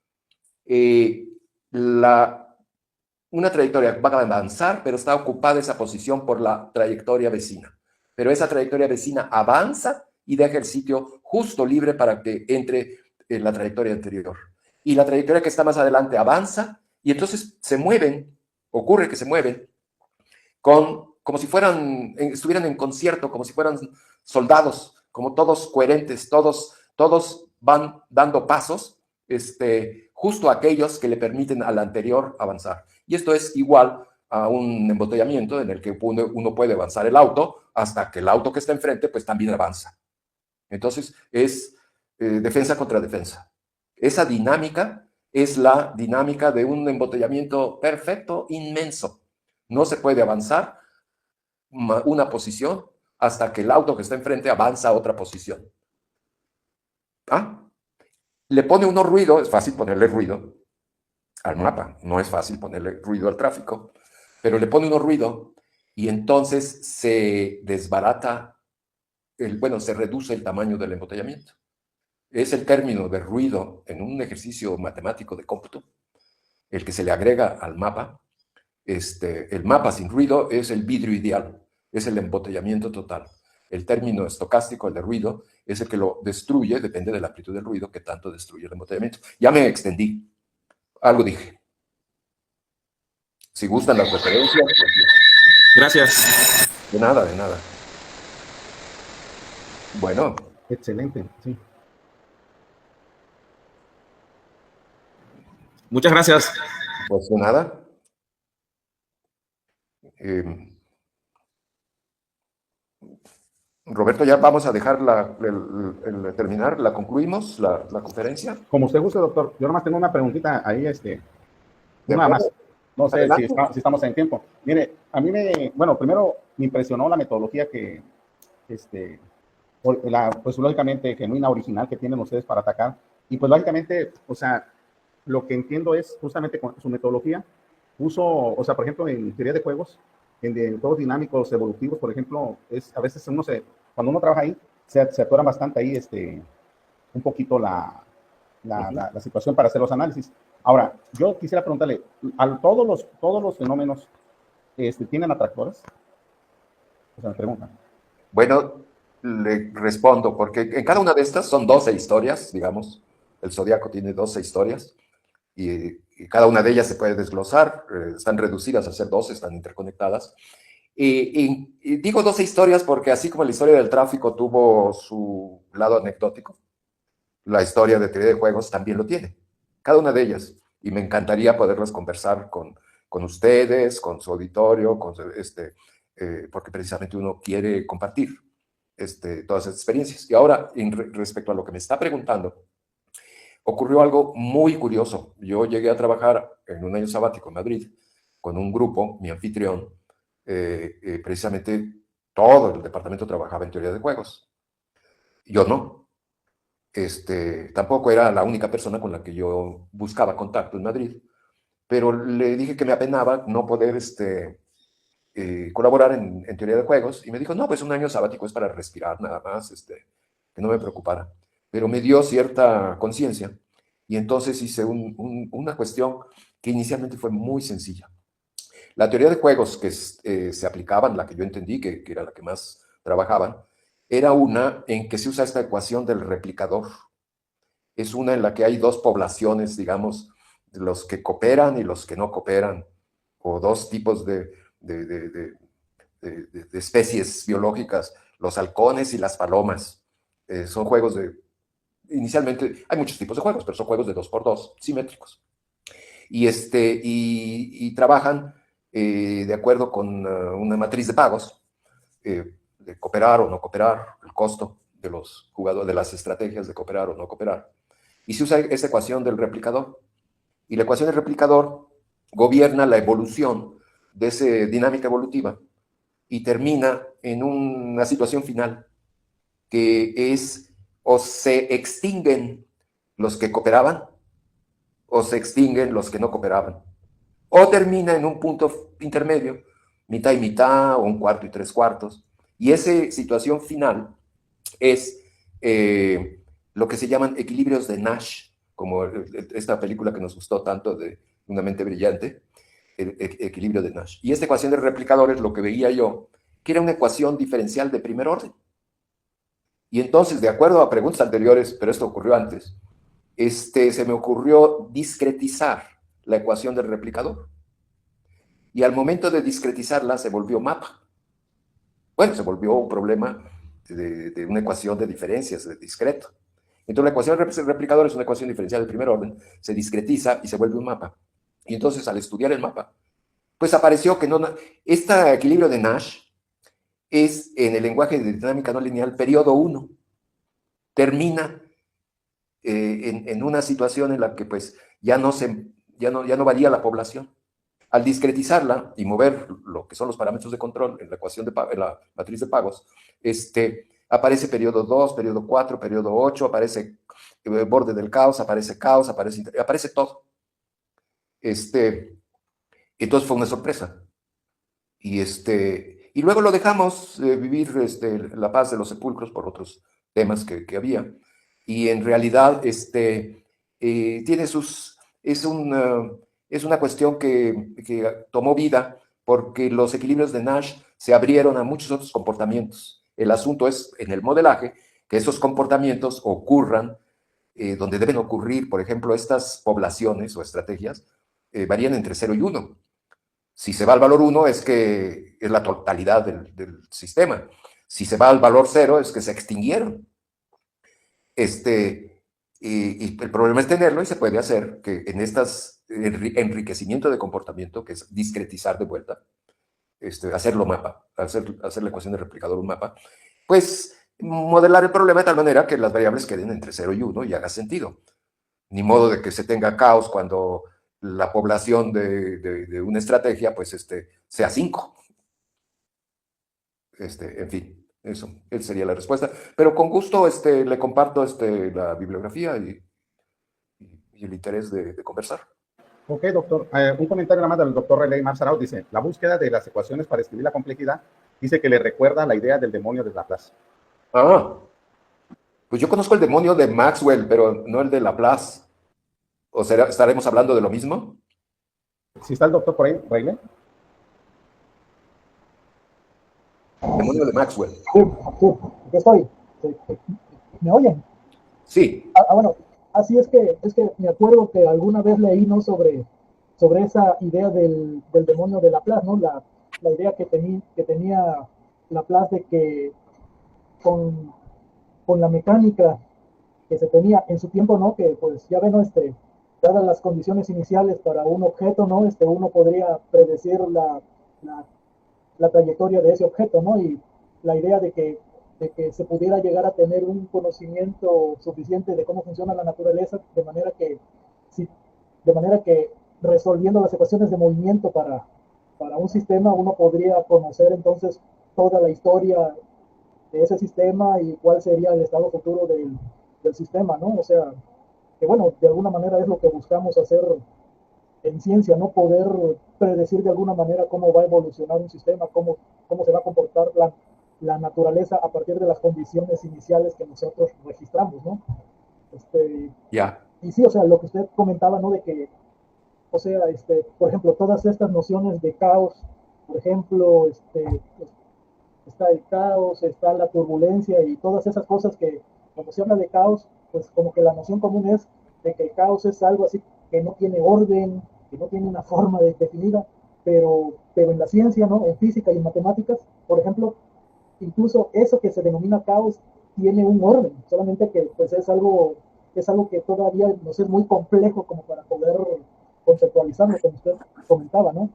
Una trayectoria va a avanzar, pero está ocupada esa posición por la trayectoria vecina. Pero esa trayectoria vecina avanza y deja el sitio justo libre para que entre en la trayectoria anterior. Y la trayectoria que está más adelante avanza, y entonces se mueven, ocurre que se mueven, como si estuvieran en concierto, como si fueran soldados, como todos coherentes, todos van dando pasos, justo aquellos que le permiten al anterior avanzar. Y esto es igual a un embotellamiento en el que uno puede avanzar el auto hasta que el auto que está enfrente pues también avanza. Entonces es defensa contra defensa. Esa dinámica es la dinámica de un embotellamiento perfecto, inmenso. No se puede avanzar una posición hasta que el auto que está enfrente avanza a otra posición. Le pone uno ruido, es fácil ponerle ruido al mapa, no es fácil ponerle ruido al tráfico, pero le pone uno ruido y entonces se desbarata, se reduce el tamaño del embotellamiento. Es el término de ruido en un ejercicio matemático de cómputo, el que se le agrega al mapa. El mapa sin ruido es el vidrio ideal, es el embotellamiento total. El término estocástico, el de ruido, es el que lo destruye, depende de la amplitud del ruido que tanto destruye el embotellamiento. Ya me extendí, algo dije. Si gustan las referencias, pues, Gracias. de nada, de nada. Bueno. Excelente, sí. Muchas gracias. Pues de nada. Roberto, ya vamos a dejar terminar, la concluimos, la conferencia. Como usted guste, doctor. Yo nomás tengo una preguntita ahí, una más. No sé si estamos en tiempo. Mire, a mí primero me impresionó la metodología que, pues lógicamente genuina, original que tienen ustedes para atacar. Y pues lógicamente, o sea, lo que entiendo es justamente con su metodología, por ejemplo, en teoría de juegos, en juegos dinámicos, evolutivos, por ejemplo, a veces cuando uno trabaja ahí, se atora bastante ahí, un poquito la situación para hacer los análisis. Ahora, yo quisiera preguntarle, ¿todos los fenómenos tienen atractores? Esa es la pregunta. Bueno, le respondo, porque en cada una de estas son 12 historias, digamos. El Zodíaco tiene 12 historias y cada una de ellas se puede desglosar. Están reducidas a ser 12, están interconectadas. Y digo 12 historias porque así como la historia del tráfico tuvo su lado anecdótico, la historia de teoría de juegos también lo tiene. Cada una de ellas. Y me encantaría poderlas conversar con ustedes, con su auditorio, porque precisamente uno quiere compartir todas esas experiencias. Y ahora, respecto a lo que me está preguntando, ocurrió algo muy curioso. Yo llegué a trabajar en un año sabático en Madrid con un grupo, mi anfitrión, precisamente todo el departamento trabajaba en teoría de juegos. Yo no. Tampoco era la única persona con la que yo buscaba contacto en Madrid, pero le dije que me apenaba no poder colaborar en teoría de juegos y me dijo, no, pues un año sabático es para respirar nada más, que no me preocupara. Pero me dio cierta conciencia y entonces hice una cuestión que inicialmente fue muy sencilla. La teoría de juegos que se aplicaban, la que yo entendí, que era la que más trabajaban, era una en que se usa esta ecuación del replicador. Es una en la que hay dos poblaciones, digamos, los que cooperan y los que no cooperan, o dos tipos de especies biológicas, los halcones y las palomas. Son juegos inicialmente, hay muchos tipos de juegos, pero son juegos de 2x2, simétricos. Y trabajan de acuerdo con una matriz de pagos, de cooperar o no cooperar, el costo de los jugadores, de las estrategias de cooperar o no cooperar. Y se usa esa ecuación del replicador. Y la ecuación del replicador gobierna la evolución de esa dinámica evolutiva y termina en una situación final que es o se extinguen los que cooperaban o se extinguen los que no cooperaban. O termina en un punto intermedio, mitad y mitad o un cuarto y tres cuartos. Y esa situación final es lo que se llaman equilibrios de Nash, como esta película que nos gustó tanto de Una mente brillante, el equilibrio de Nash. Y esta ecuación de replicadores, lo que veía yo, que era una ecuación diferencial de primer orden. Y entonces, de acuerdo a preguntas anteriores, pero esto ocurrió antes, se me ocurrió discretizar la ecuación del replicador. Y al momento de discretizarla se volvió mapa. Bueno, se volvió un problema de una ecuación de diferencias, de discreto. Entonces la ecuación del replicador es una ecuación diferencial de primer orden, se discretiza y se vuelve un mapa. Y entonces al estudiar el mapa, pues apareció que este equilibrio de Nash es en el lenguaje de dinámica no lineal periodo 1. Termina en una situación en la que pues ya no varía la población. Al discretizarla y mover lo que son los parámetros de control en la ecuación en la matriz de pagos, aparece periodo 2, periodo 4, periodo 8, aparece borde del caos, aparece todo. Entonces fue una sorpresa. Y luego lo dejamos vivir la paz de los sepulcros por otros temas que había. Y en realidad tiene es una cuestión que tomó vida porque los equilibrios de Nash se abrieron a muchos otros comportamientos. El asunto es en el modelaje que esos comportamientos ocurran donde deben ocurrir. Por ejemplo, estas poblaciones o estrategias varían entre 0 y 1. Si se va al valor 1 es que es la totalidad del sistema. Si se va al valor 0 es que se extinguieron. Y el problema es tenerlo y se puede hacer que en estas enriquecimiento de comportamiento, que es discretizar de vuelta, hacerlo mapa, hacer la ecuación de replicador un mapa, pues modelar el problema de tal manera que las variables queden entre 0 y 1 y haga sentido. Ni modo de que se tenga caos cuando la población de una estrategia pues sea 5. En fin, esa sería la respuesta. Pero con gusto le comparto la bibliografía y el interés de conversar. Ok, doctor. Un comentario nada más del doctor René Marzarao. Dice, la búsqueda de las ecuaciones para escribir la complejidad, dice que le recuerda la idea del demonio de Laplace. Ah, pues yo conozco el demonio de Maxwell, pero no el de Laplace. ¿O estaremos hablando de lo mismo? Si está el doctor por ahí, René. Demonio demonio de Maxwell. Sí, sí, aquí estoy. ¿Me oyen? Sí. Bueno, así es que me acuerdo que alguna vez leí, ¿no? sobre esa idea del demonio de Laplace, ¿no? La idea que tenía Laplace de que con, con la mecánica que se tenía en su tiempo, ¿no? Que pues ya ven, ¿no? Dadas las condiciones iniciales para un objeto, ¿no? Uno podría predecir la, la trayectoria de ese objeto, ¿no? Y la idea de que se pudiera llegar a tener un conocimiento suficiente de cómo funciona la naturaleza, si, de manera que resolviendo las ecuaciones de movimiento para un sistema, uno podría conocer entonces toda la historia de ese sistema y cuál sería el estado futuro del sistema, ¿no? O sea, que bueno, de alguna manera es lo que buscamos hacer en ciencia, ¿no? Poder predecir de alguna manera cómo va a evolucionar un sistema, cómo se va a comportar la naturaleza a partir de las condiciones iniciales que nosotros registramos, ¿no? Ya. Y sí, o sea, lo que usted comentaba, ¿no? De que, o sea, por ejemplo, todas estas nociones de caos, por ejemplo, está el caos, está la turbulencia y todas esas cosas que cuando se habla de caos, pues como que la noción común es de que el caos es algo así que no tiene orden, que no tiene una forma definida, pero en la ciencia, ¿no? En física y en matemáticas, por ejemplo, incluso eso que se denomina caos tiene un orden, solamente que pues es algo que todavía nos es muy complejo como para poder conceptualizarlo, como usted comentaba, ¿no?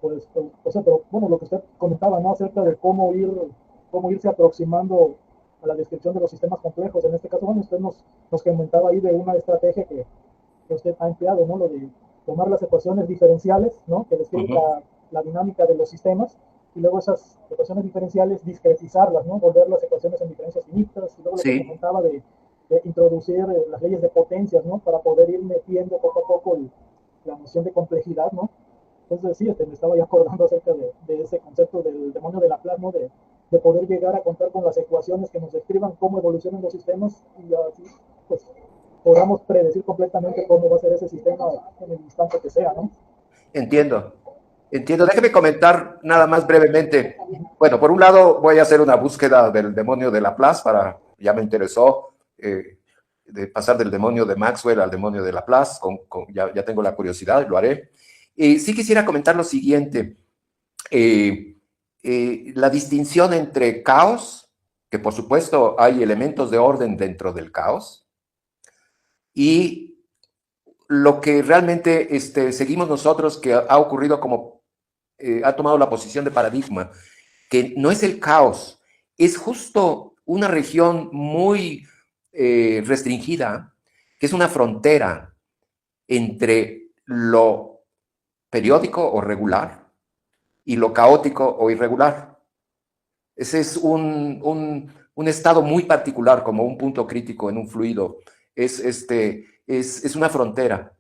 Pues, o sea, pero bueno, lo que usted comentaba, ¿no? Acerca de cómo irse aproximando a la descripción de los sistemas complejos. En este caso, bueno, usted nos comentaba ahí de una estrategia que usted ha empleado, ¿no? Lo de tomar las ecuaciones diferenciales, ¿no? Que describen la dinámica de los sistemas, y luego esas ecuaciones diferenciales discretizarlas, ¿no? Volver las ecuaciones en diferencias finitas, y luego lo que comentaba de introducir las leyes de potencias, ¿no? Para poder ir metiendo poco a poco la noción de complejidad, ¿no? Entonces, sí, me estaba ya acordando acerca de ese concepto del demonio de Laplace, ¿no? De poder llegar a contar con las ecuaciones que nos describan cómo evolucionan los sistemas y así, pues, podamos predecir completamente cómo va a ser ese sistema en el instante que sea, ¿no? Entiendo. Déjeme comentar nada más brevemente. Bueno, por un lado voy a hacer una búsqueda del demonio de Laplace ya me interesó de pasar del demonio de Maxwell al demonio de Laplace, ya tengo la curiosidad, lo haré. Sí quisiera comentar lo siguiente. La distinción entre caos, que por supuesto hay elementos de orden dentro del caos, y lo que realmente seguimos nosotros, que ha ocurrido como ha tomado la posición de paradigma, que no es el caos, es justo una región muy restringida, que es una frontera entre lo periódico o regular y lo caótico o irregular. Ese es un estado muy particular, como un punto crítico en un fluido. Es una frontera.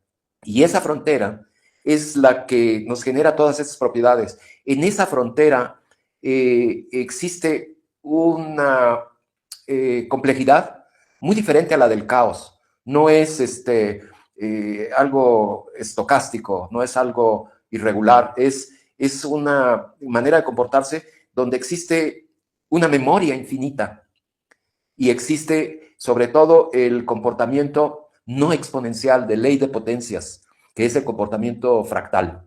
Y esa frontera es la que nos genera todas esas propiedades. En esa frontera existe una complejidad muy diferente a la del caos. No es algo estocástico, no es algo irregular, es una manera de comportarse donde existe una memoria infinita y existe sobre todo el comportamiento no exponencial de ley de potencias, que es el comportamiento fractal,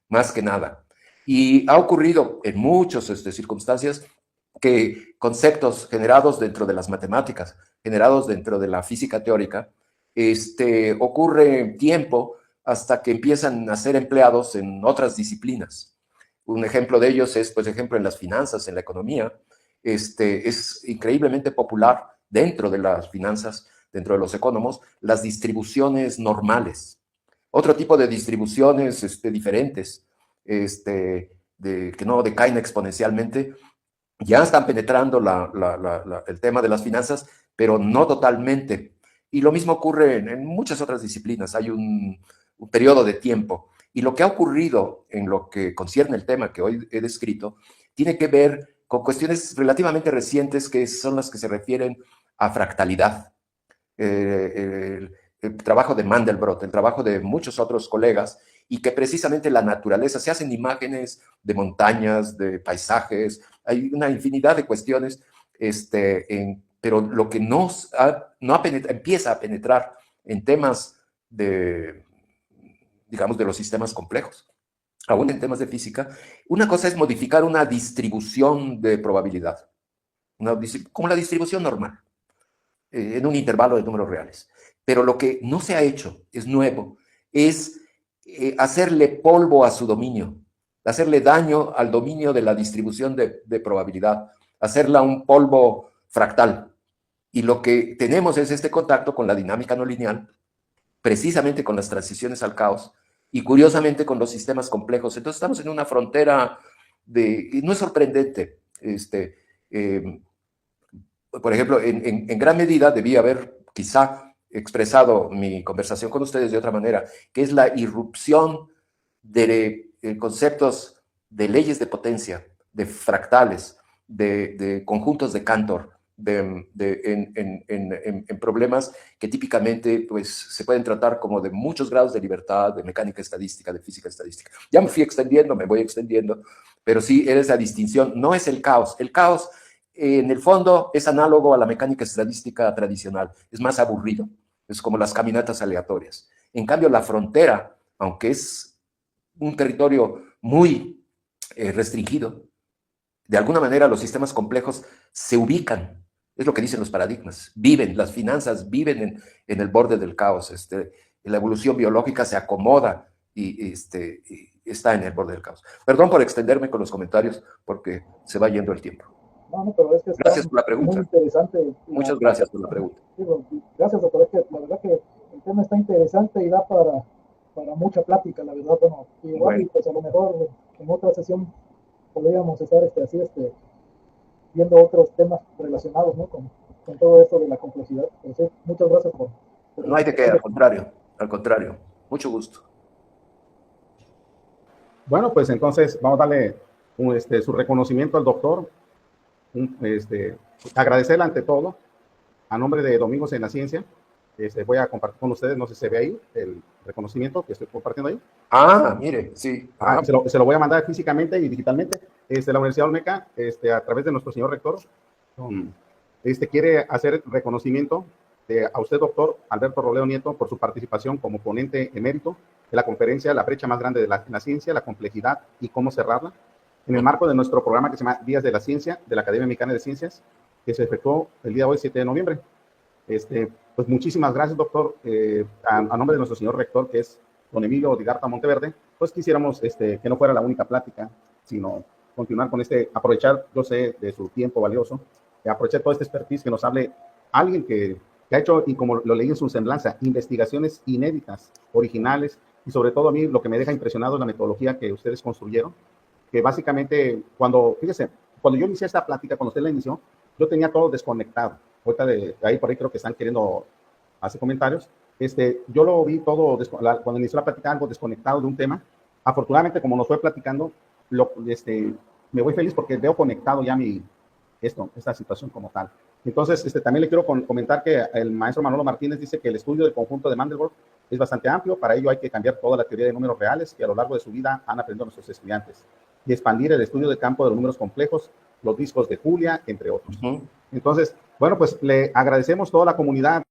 más que nada. Y ha ocurrido en muchas circunstancias que conceptos generados dentro de las matemáticas, generados dentro de la física teórica, ocurre tiempo hasta que empiezan a ser empleados en otras disciplinas. Un ejemplo de ellos es, por ejemplo, en las finanzas, en la economía. Es increíblemente popular dentro de las finanzas, dentro de los economos, las distribuciones normales. Otro tipo de distribuciones diferentes, que no decaen exponencialmente, ya están penetrando el tema de las finanzas, pero no totalmente. Y lo mismo ocurre en muchas otras disciplinas. Hay un periodo de tiempo. Y lo que ha ocurrido en lo que concierne el tema que hoy he descrito, tiene que ver con cuestiones relativamente recientes que son las que se refieren a fractalidad. El trabajo de Mandelbrot, el trabajo de muchos otros colegas, y que precisamente la naturaleza, se hacen imágenes de montañas, de paisajes, hay una infinidad de cuestiones, pero lo que empieza a penetrar en temas digamos, de los sistemas complejos, aún en temas de física, una cosa es modificar una distribución de probabilidad, como la distribución normal, en un intervalo de números reales. Pero lo que no se ha hecho, es nuevo, es hacerle polvo a su dominio, hacerle daño al dominio de la distribución de probabilidad, hacerla un polvo fractal. Y lo que tenemos es este contacto con la dinámica no lineal, precisamente con las transiciones al caos, y curiosamente con los sistemas complejos. Entonces estamos en una frontera y no es sorprendente. Por ejemplo, en gran medida debí haber quizá expresado mi conversación con ustedes de otra manera, que es la irrupción de conceptos de leyes de potencia, de fractales, de conjuntos de Cantor, en problemas que típicamente pues, se pueden tratar como de muchos grados de libertad, de mecánica estadística, de física estadística. Ya me fui extendiendo, me voy extendiendo, pero sí, era esa distinción. No es el caos. El caos, en el fondo, es análogo a la mecánica estadística tradicional. Es más aburrido. Es como las caminatas aleatorias. En cambio, la frontera, aunque es un territorio muy restringido, de alguna manera los sistemas complejos se ubican. Es lo que dicen los paradigmas. Viven, las finanzas viven en el borde del caos. La evolución biológica se acomoda y está en el borde del caos. Perdón por extenderme con los comentarios porque se va yendo el tiempo. No, pero es que gracias por la pregunta. Muy interesante. Muchas gracias por la pregunta. Gracias, doctor. Es que la verdad que el tema está interesante y da para mucha plática, la verdad. Bueno, y igual, bueno, pues a lo mejor en otra sesión podríamos estar viendo otros temas relacionados, ¿no? Con todo esto de la complejidad. Pero sí, muchas gracias por no hay de qué, al contrario. Mucho gusto. Bueno, pues entonces vamos a darle su reconocimiento al doctor. Agradecerle ante todo, a nombre de Domingos en la Ciencia, voy a compartir con ustedes, no sé si se ve ahí, el reconocimiento que estoy compartiendo ahí. Mire, sí. Se lo voy a mandar físicamente y digitalmente. La Universidad Olmeca, a través de nuestro señor rector, quiere hacer reconocimiento a usted, doctor Alberto Robledo Nieto, por su participación como ponente emérito de la conferencia La brecha más grande de la ciencia, la complejidad y cómo cerrarla, en el marco de nuestro programa que se llama Días de la Ciencia, de la Academia Mexicana de Ciencias, que se efectuó el día de hoy, 7 de noviembre. Pues muchísimas gracias, doctor. A nombre de nuestro señor rector, que es don Emilio Digarta Monteverde, pues quisiéramos que no fuera la única plática, sino continuar con aprovechar, yo sé, de su tiempo valioso, aprovechar todo este expertise que nos hable alguien que ha hecho, y como lo leí en su semblanza, investigaciones inéditas, originales, y sobre todo a mí lo que me deja impresionado es la metodología que ustedes construyeron, que básicamente, fíjese, cuando yo inicié esta plática, cuando usted la inició, yo tenía todo desconectado. Ahorita de ahí por ahí creo que están queriendo hacer comentarios. Yo lo vi todo, cuando inició la plática, algo desconectado de un tema. Afortunadamente, como nos fue platicando, me voy feliz porque veo conectado ya esta situación como tal. Entonces, también le quiero comentar que el maestro Manolo Martínez dice que el estudio del conjunto de Mandelbrot es bastante amplio. Para ello hay que cambiar toda la teoría de números reales que a lo largo de su vida han aprendido nuestros estudiantes y expandir el estudio del campo de los números complejos, los discos de Julia, entre otros. Entonces, bueno, pues le agradecemos toda la comunidad